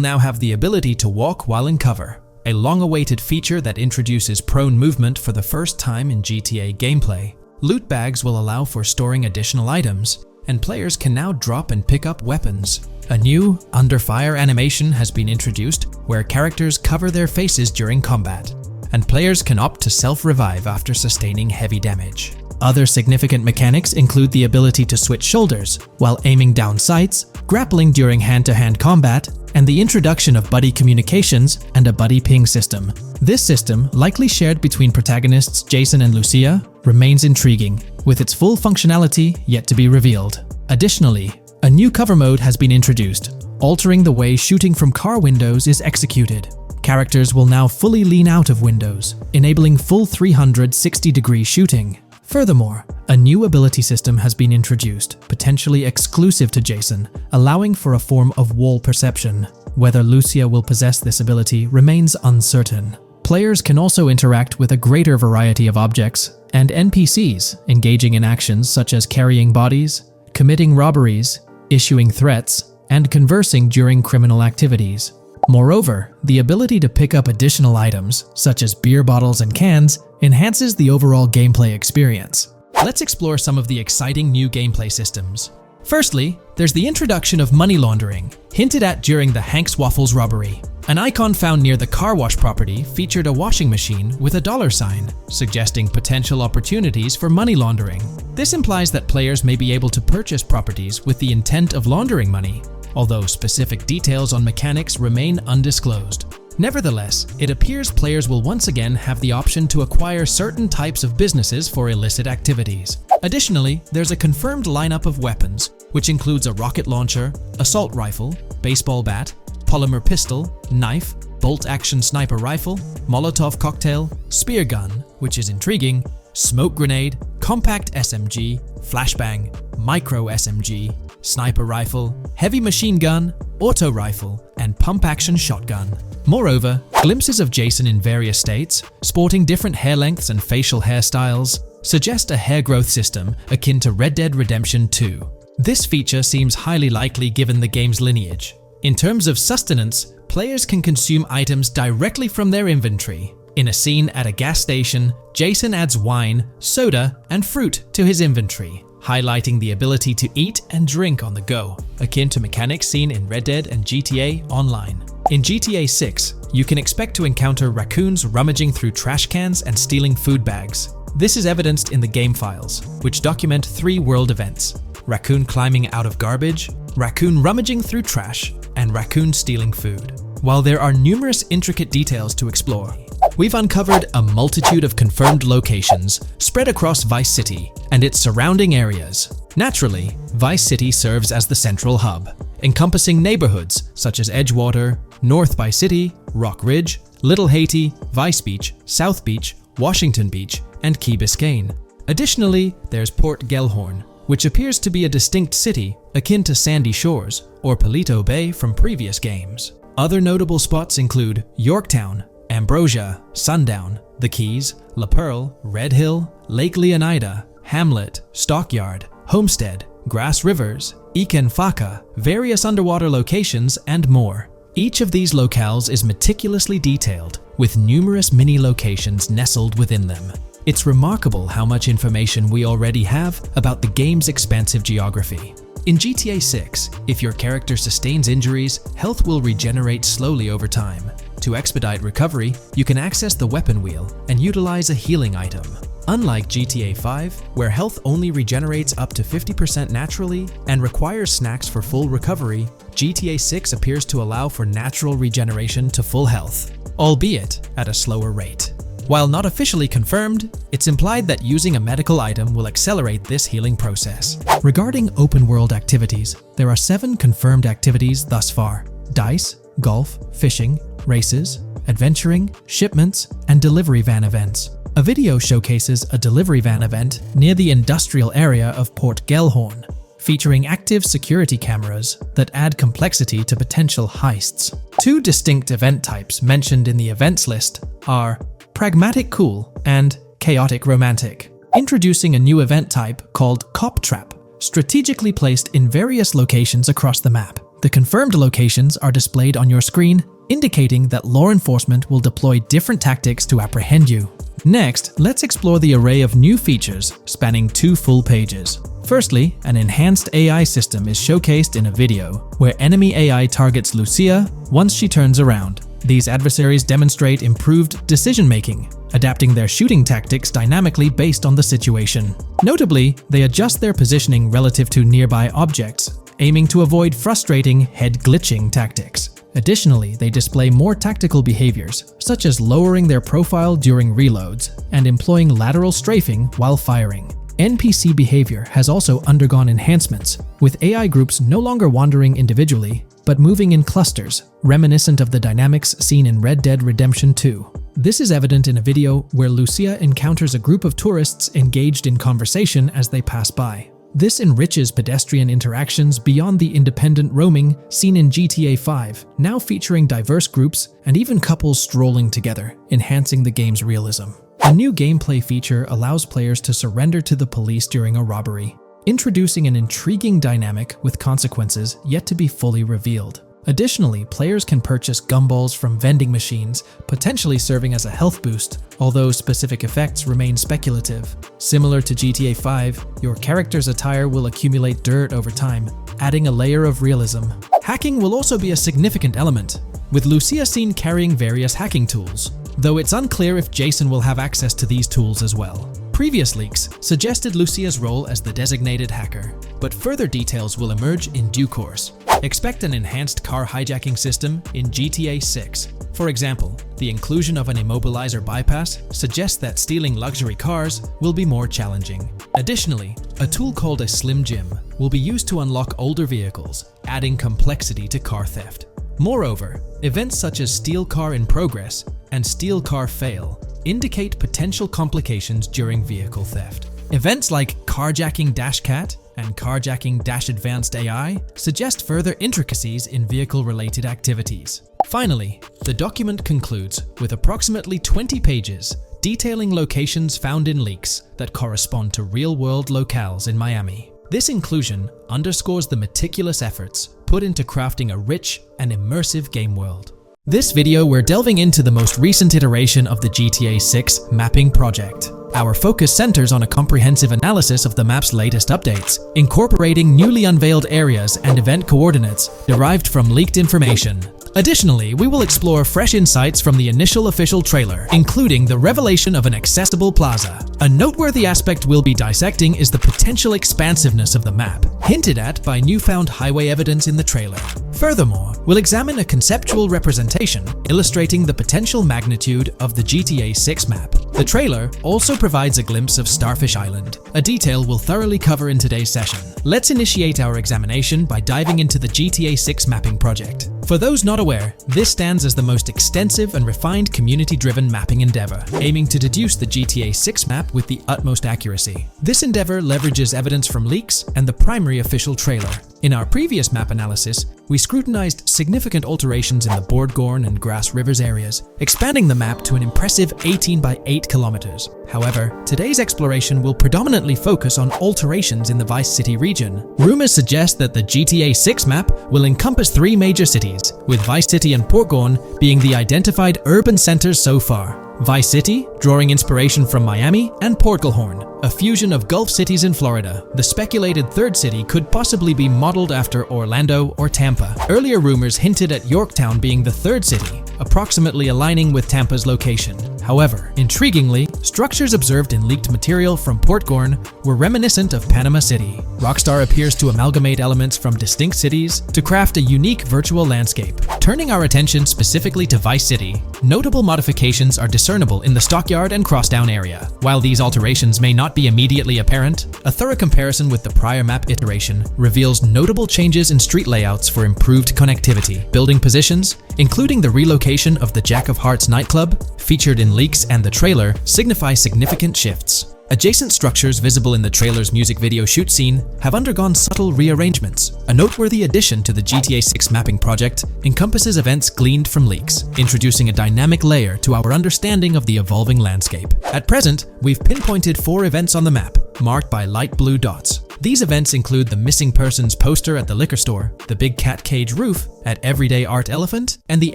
now have the ability to walk while in cover, a long-awaited feature that introduces prone movement for the first time in GTA gameplay. Loot bags will allow for storing additional items, and players can now drop and pick up weapons. A new under fire animation has been introduced where characters cover their faces during combat, and players can opt to self-revive after sustaining heavy damage. Other significant mechanics include the ability to switch shoulders while aiming down sights, grappling during hand-to-hand combat, and the introduction of buddy communications and a buddy ping system. This system, likely shared between protagonists Jason and Lucia, remains intriguing, with its full functionality yet to be revealed. Additionally, a new cover mode has been introduced, altering the way shooting from car windows is executed. Characters will now fully lean out of windows, enabling full 360-degree shooting. Furthermore, a new ability system has been introduced, potentially exclusive to Jason, allowing for a form of wall perception. Whether Lucia will possess this ability remains uncertain. Players can also interact with a greater variety of objects and NPCs, engaging in actions such as carrying bodies, committing robberies, issuing threats, and conversing during criminal activities. Moreover, the ability to pick up additional items, such as beer bottles and cans, enhances the overall gameplay experience. Let's explore some of the exciting new gameplay systems. Firstly, there's the introduction of money laundering, hinted at during the Hank's Waffles robbery. An icon found near the car wash property featured a washing machine with a dollar sign, suggesting potential opportunities for money laundering. This implies that players may be able to purchase properties with the intent of laundering money, although specific details on mechanics remain undisclosed. Nevertheless, it appears players will once again have the option to acquire certain types of businesses for illicit activities. Additionally, there's a confirmed lineup of weapons, which includes a rocket launcher, assault rifle, baseball bat, polymer pistol, knife, bolt-action sniper rifle, Molotov cocktail, spear gun, which is intriguing, smoke grenade, compact SMG, flashbang, micro SMG, sniper rifle, heavy machine gun, auto rifle, and pump-action shotgun. Moreover, glimpses of Jason in various states, sporting different hair lengths and facial hairstyles, suggest a hair growth system akin to Red Dead Redemption 2. This feature seems highly likely given the game's lineage. In terms of sustenance, players can consume items directly from their inventory. In a scene at a gas station, Jason adds wine, soda, and fruit to his inventory, highlighting the ability to eat and drink on the go, akin to mechanics seen in Red Dead and GTA Online. In GTA 6, you can expect to encounter raccoons rummaging through trash cans and stealing food bags. This is evidenced in the game files, which document 3 world events: raccoon climbing out of garbage, raccoon rummaging through trash, and raccoon stealing food. While there are numerous intricate details to explore, we've uncovered a multitude of confirmed locations spread across Vice City and its surrounding areas. Naturally, Vice City serves as the central hub, encompassing neighborhoods such as Edgewater, North Vice City, Rock Ridge, Little Haiti, Vice Beach, South Beach, Washington Beach, and Key Biscayne. Additionally, there's Port Gellhorn, which appears to be a distinct city akin to Sandy Shores or Paleto Bay from previous games. Other notable spots include Yorktown, Ambrosia, Sundown, The Keys, La Pearl, Red Hill, Lake Leonida, Hamlet, Stockyard, Homestead, Grass Rivers, Ikenfaka, various underwater locations, and more. Each of these locales is meticulously detailed, with numerous mini locations nestled within them. It's remarkable how much information we already have about the game's expansive geography. In GTA 6, if your character sustains injuries, health will regenerate slowly over time. To expedite recovery, you can access the weapon wheel and utilize a healing item. Unlike GTA 5, where health only regenerates up to 50% naturally and requires snacks for full recovery, GTA 6 appears to allow for natural regeneration to full health, albeit at a slower rate. While not officially confirmed, it's implied that using a medical item will accelerate this healing process. Regarding open-world activities, there are 7 confirmed activities thus far: dice, golf, fishing, races, adventuring, shipments, and delivery van events. A video showcases a delivery van event near the industrial area of Port Gellhorn, featuring active security cameras that add complexity to potential heists. 2 distinct event types mentioned in the events list are Pragmatic Cool and Chaotic Romantic, introducing a new event type called Cop Trap, strategically placed in various locations across the map. The confirmed locations are displayed on your screen, indicating that law enforcement will deploy different tactics to apprehend you. Next, let's explore the array of new features spanning 2 full pages. Firstly, an enhanced AI system is showcased in a video, where enemy AI targets Lucia once she turns around. These adversaries demonstrate improved decision-making, adapting their shooting tactics dynamically based on the situation. Notably, they adjust their positioning relative to nearby objects, aiming to avoid frustrating head glitching tactics. Additionally, they display more tactical behaviors, such as lowering their profile during reloads and employing lateral strafing while firing. NPC behavior has also undergone enhancements, with AI groups no longer wandering individually, but moving in clusters, reminiscent of the dynamics seen in Red Dead Redemption 2. This is evident in a video where Lucia encounters a group of tourists engaged in conversation as they pass by. This enriches pedestrian interactions beyond the independent roaming seen in GTA 5, now featuring diverse groups and even couples strolling together, enhancing the game's realism. A new gameplay feature allows players to surrender to the police during a robbery, introducing an intriguing dynamic with consequences yet to be fully revealed. Additionally, players can purchase gumballs from vending machines, potentially serving as a health boost, although specific effects remain speculative. Similar to GTA 5, your character's attire will accumulate dirt over time, adding a layer of realism. Hacking will also be a significant element, with Lucia seen carrying various hacking tools, though it's unclear if Jason will have access to these tools as well. Previous leaks suggested Lucia's role as the designated hacker, but further details will emerge in due course. Expect an enhanced car hijacking system in GTA 6. For example, the inclusion of an immobilizer bypass suggests that stealing luxury cars will be more challenging. Additionally, a tool called a Slim Jim will be used to unlock older vehicles, adding complexity to car theft. Moreover, events such as Steal Car in Progress and Steal Car Fail indicate potential complications during vehicle theft. Events like Carjacking Cat and Carjacking Advanced AI suggest further intricacies in vehicle-related activities. Finally, the document concludes with approximately 20 pages detailing locations found in leaks that correspond to real-world locales in Miami. This inclusion underscores the meticulous efforts put into crafting a rich and immersive game world. This video, we're delving into the most recent iteration of the GTA 6 mapping project. Our focus centers on a comprehensive analysis of the map's latest updates, incorporating newly unveiled areas and event coordinates derived from leaked information. Additionally, we will explore fresh insights from the initial official trailer, including the revelation of an accessible plaza. A noteworthy aspect we'll be dissecting is the potential expansiveness of the map, hinted at by newfound highway evidence in the trailer. Furthermore, we'll examine a conceptual representation illustrating the potential magnitude of the GTA 6 map. The trailer also provides a glimpse of Starfish Island, a detail we'll thoroughly cover in today's session. Let's initiate our examination by diving into the GTA 6 mapping project. For those not aware, this stands as the most extensive and refined community-driven mapping endeavor, aiming to deduce the GTA 6 map with the utmost accuracy. This endeavor leverages evidence from leaks and the primary official trailer. In our previous map analysis, we scrutinized significant alterations in the Boardgorn and Grass Rivers areas, expanding the map to an impressive 18 by 8 kilometers. However, today's exploration will predominantly focus on alterations in the Vice City region. Rumors suggest that the GTA 6 map will encompass 3 major cities, with Vice City and Portgorn being the identified urban centers so far. Vice City, drawing inspiration from Miami, and Portgorn, a fusion of Gulf cities in Florida. The speculated third city could possibly be modeled after Orlando or Tampa. Earlier rumors hinted at Yorktown being the third city, approximately aligning with Tampa's location. However, intriguingly, structures observed in leaked material from Portgorn were reminiscent of Panama City. Rockstar appears to amalgamate elements from distinct cities to craft a unique virtual landscape. Turning our attention specifically to Vice City, notable modifications are discernible in the Stockyard and Crosstown area. While these alterations may not be immediately apparent, a thorough comparison with the prior map iteration reveals notable changes in street layouts for improved connectivity. Building positions, including the relocation of the Jack of Hearts nightclub, featured in leaks and the trailer, signify significant shifts. Adjacent structures visible in the trailer's music video shoot scene have undergone subtle rearrangements. A noteworthy addition to the GTA 6 mapping project encompasses events gleaned from leaks, introducing a dynamic layer to our understanding of the evolving landscape. At present, we've pinpointed 4 events on the map, marked by light blue dots. These events include the missing persons poster at the liquor store, the big cat cage roof at Everyday Art Elephant, and the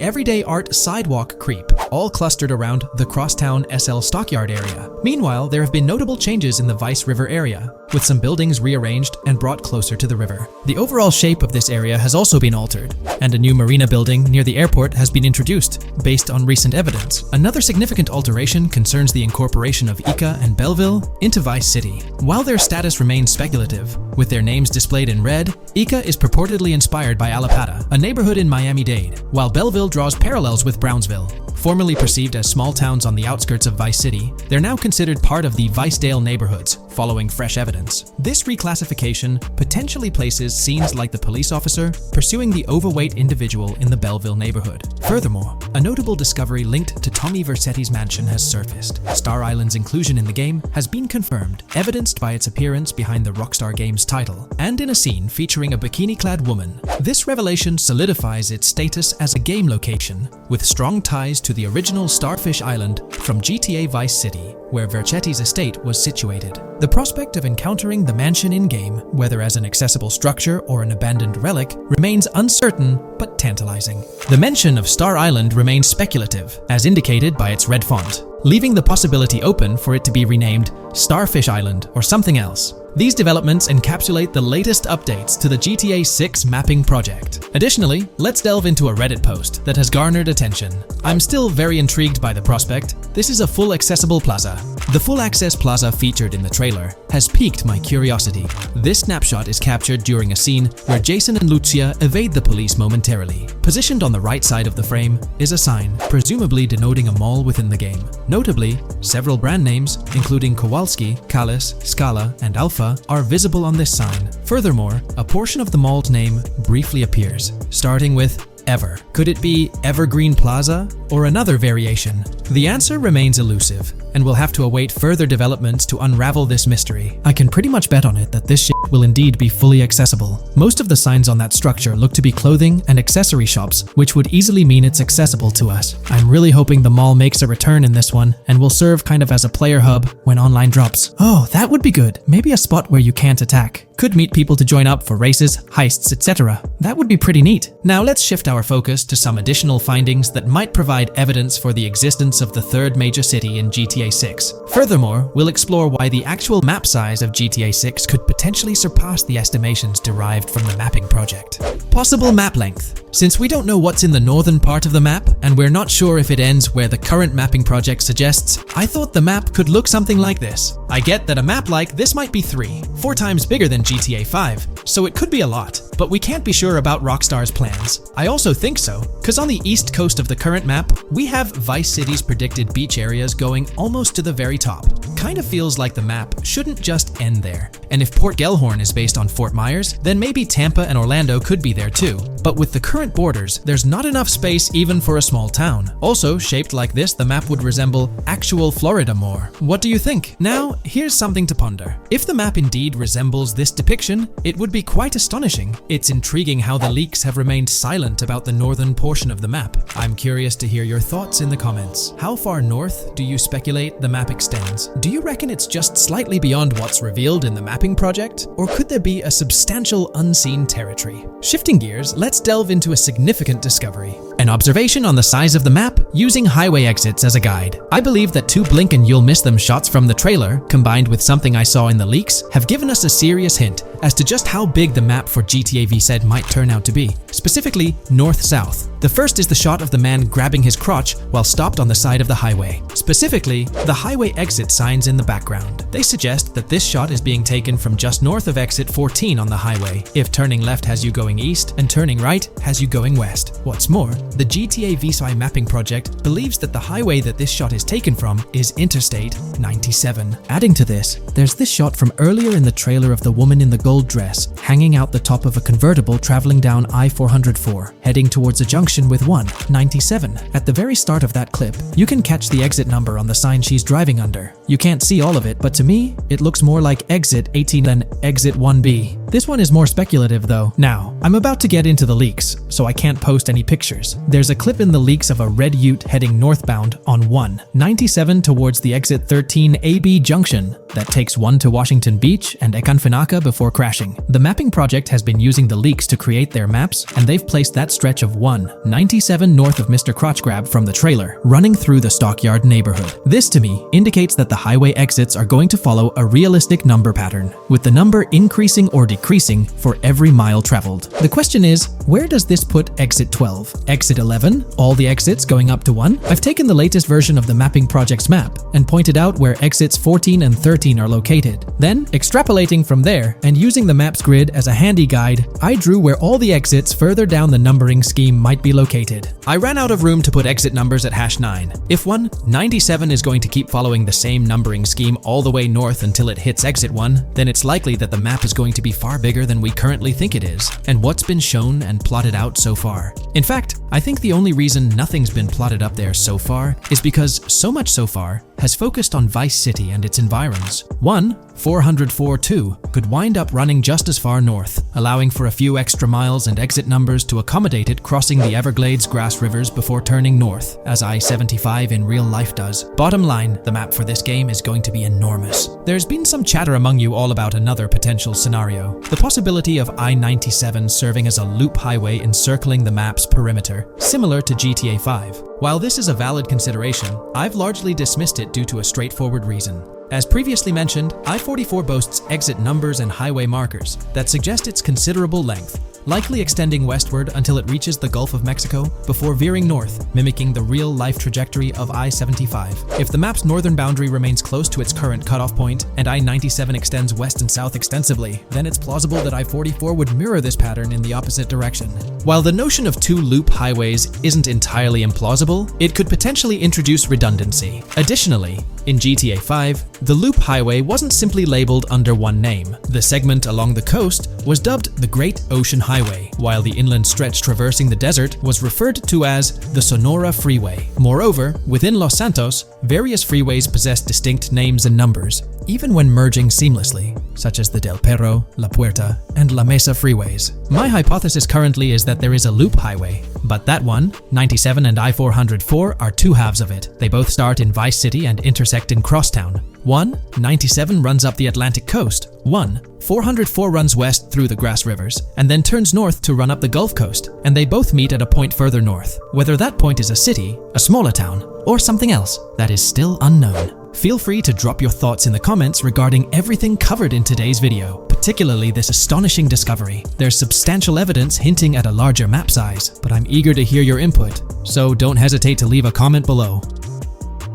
Everyday Art Sidewalk Creep, all clustered around the Crosstown SL Stockyard area. Meanwhile, there have been notable changes in the Vice River area. with some buildings rearranged and brought closer to the river. The overall shape of this area has also been altered, and a new marina building near the airport has been introduced, based on recent evidence. Another significant alteration concerns the incorporation of Ica and Belleville into Vice City. While their status remains speculative, with their names displayed in red, Ica is purportedly inspired by Allapattah, a neighborhood in Miami-Dade, while Belleville draws parallels with Brownsville. Formerly perceived as small towns on the outskirts of Vice City, they're now considered part of the Vicedale neighborhoods, following fresh evidence. This reclassification potentially places scenes like the police officer pursuing the overweight individual in the Belleville neighborhood. Furthermore, a notable discovery linked to Tommy Vercetti's mansion has surfaced. Star Island's inclusion in the game has been confirmed, evidenced by its appearance behind the Rockstar Games title, and in a scene featuring a bikini-clad woman. This revelation solidifies its status as a game location, with strong ties to the original Starfish Island from GTA Vice City, where Vercetti's estate was situated. The prospect of encountering the mansion in-game, whether as an accessible structure or an abandoned relic, remains uncertain but tantalizing. The mention of Star Island remains speculative, as indicated by its red font, leaving the possibility open for it to be renamed Starfish Island or something else. These developments encapsulate the latest updates to the GTA 6 mapping project. Additionally, let's delve into a Reddit post that has garnered attention. I'm still very intrigued by the prospect. This is a full accessible plaza. The full access plaza featured in the trailer has piqued my curiosity. This snapshot is captured during a scene where Jason and Lucia evade the police momentarily. Positioned on the right side of the frame is a sign, presumably denoting a mall within the game. Notably, several brand names, including Kowalski, Callis, Scala, and Alpha, are visible on this sign. Furthermore, a portion of the mall's name briefly appears, starting with Ever. Could it be Evergreen Plaza or another variation? The answer remains elusive, and we'll have to await further developments to unravel this mystery. I can pretty much bet on it that this shit will indeed be fully accessible. Most of the signs on that structure look to be clothing and accessory shops, which would easily mean it's accessible to us. I'm really hoping the mall makes a return in this one and will serve kind of as a player hub when online drops. Oh, that would be good. Maybe a spot where you can't attack. Could meet people to join up for races, heists, etc. That would be pretty neat. Now let's shift our focus to some additional findings that might provide evidence for the existence of the third major city in GTA 6. Furthermore, we'll explore why the actual map size of GTA 6 could potentially surpass the estimations derived from the mapping project. Possible map length. Since we don't know what's in the northern part of the map, and we're not sure if it ends where the current mapping project suggests, I thought the map could look something like this. I get that a map like this might be 4 times bigger than GTA 5, so it could be a lot, but we can't be sure about Rockstar's plans. I also think so, because on the east coast of the current map, we have Vice City's predicted beach areas going almost to the very top. Kind of feels like the map shouldn't just end there. And if Port Gellhorn is based on Fort Myers, then maybe Tampa and Orlando could be there too. But with the current borders, there's not enough space even for a small town. Also, shaped like this, the map would resemble actual Florida more. What do you think? Now, here's something to ponder. If the map indeed resembles this depiction, it would be quite astonishing. It's intriguing how the leaks have remained silent about the northern portion of the map. I'm curious to hear your thoughts in the comments. How far north do you speculate the map extends? Do you reckon it's just slightly beyond what's revealed in the mapping project? Or could there be a substantial unseen territory? Shifting gears, let's delve into a significant discovery. An observation on the size of the map using highway exits as a guide. I believe that 2 blink and you'll miss them shots from the trailer, combined with something I saw in the leaks, have given us a serious hint as to just how big the map for GTA VZ might turn out to be. Specifically, north-south. The first is the shot of the man grabbing his crotch while stopped on the side of the highway. Specifically, the highway exit signs in the background. They suggest that this shot is being taken from just north of exit 14 on the highway, if turning left has you going east and turning right has you going west. What's more, the GTA VSI mapping project believes that the highway that this shot is taken from is Interstate 97. Adding to this, there's this shot from earlier in the trailer of the woman in the gold dress hanging out the top of a convertible traveling down I-404, heading towards a junction with 197. At the very start of that clip, you can catch the exit number on the sign she's driving under. You can't see all of it, but to me, it looks more like exit 18 than exit 1B. This one is more speculative though. Now, I'm about to get into the leaks, so I can't post any pictures. There's a clip in the leaks of a red ute heading northbound on 197 towards the exit 13 AB junction that takes 1 to Washington Beach and Ekanfinaka before crashing. The mapping project has been using the leaks to create their maps, and they've placed that stretch of 197 north of Mr. Crotchgrab from the trailer, running through the Stockyard neighborhood. This to me indicates that the highway exits are going to follow a realistic number pattern, with the number increasing or decreasing for every mile traveled. The question is, where does this put exit 12? Exit 11? All the exits going up to 1? I've taken the latest version of the mapping project's map and pointed out where exits 14 and 13 are located. Then, extrapolating from there and using the map's grid as a handy guide, I drew where all the exits further down the numbering scheme might be located. I ran out of room to put exit numbers at #9. If 197 is going to keep following the same numbering scheme all the way north until it hits exit 1, then it's likely that the map is going to be far bigger than we currently think it is, and what's been shown and plotted out so far. In fact, I think the only reason nothing's been plotted up there so far is because so much so far has focused on Vice City and its environs. 404.2 could wind up running just as far north, allowing for a few extra miles and exit numbers to accommodate it crossing the Everglades grass rivers before turning north, as I-75 in real life does. Bottom line, the map for this game is going to be enormous. There's been some chatter among you all about another potential scenario, the possibility of I-97 serving as a loop highway encircling the map's perimeter, similar to GTA 5. While this is a valid consideration, I've largely dismissed it due to a straightforward reason. As previously mentioned, I-44 boasts exit numbers and highway markers that suggest its considerable length, likely extending westward until it reaches the Gulf of Mexico before veering north, mimicking the real-life trajectory of I-75. If the map's northern boundary remains close to its current cutoff point, and I-97 extends west and south extensively, then it's plausible that I-44 would mirror this pattern in the opposite direction. While the notion of two loop highways isn't entirely implausible, it could potentially introduce redundancy. Additionally, in GTA 5, the loop highway wasn't simply labeled under one name. The segment along the coast was dubbed the Great Ocean Highway, while the inland stretch traversing the desert was referred to as the Sonora Freeway. Moreover, within Los Santos, various freeways possess distinct names and numbers, even when merging seamlessly, such as the Del Perro, La Puerta, and La Mesa freeways. My hypothesis currently is that there is a loop highway, but that one, 97 and I-404, are two halves of it. They both start in Vice City and intersect in Crosstown. 197 runs up the Atlantic coast. 404 runs west through the Grass Rivers, and then turns north to run up the Gulf Coast, and they both meet at a point further north. Whether that point is a city, a smaller town, or something else, that is still unknown. Feel free to drop your thoughts in the comments regarding everything covered in today's video, particularly this astonishing discovery. There's substantial evidence hinting at a larger map size, but I'm eager to hear your input, so don't hesitate to leave a comment below.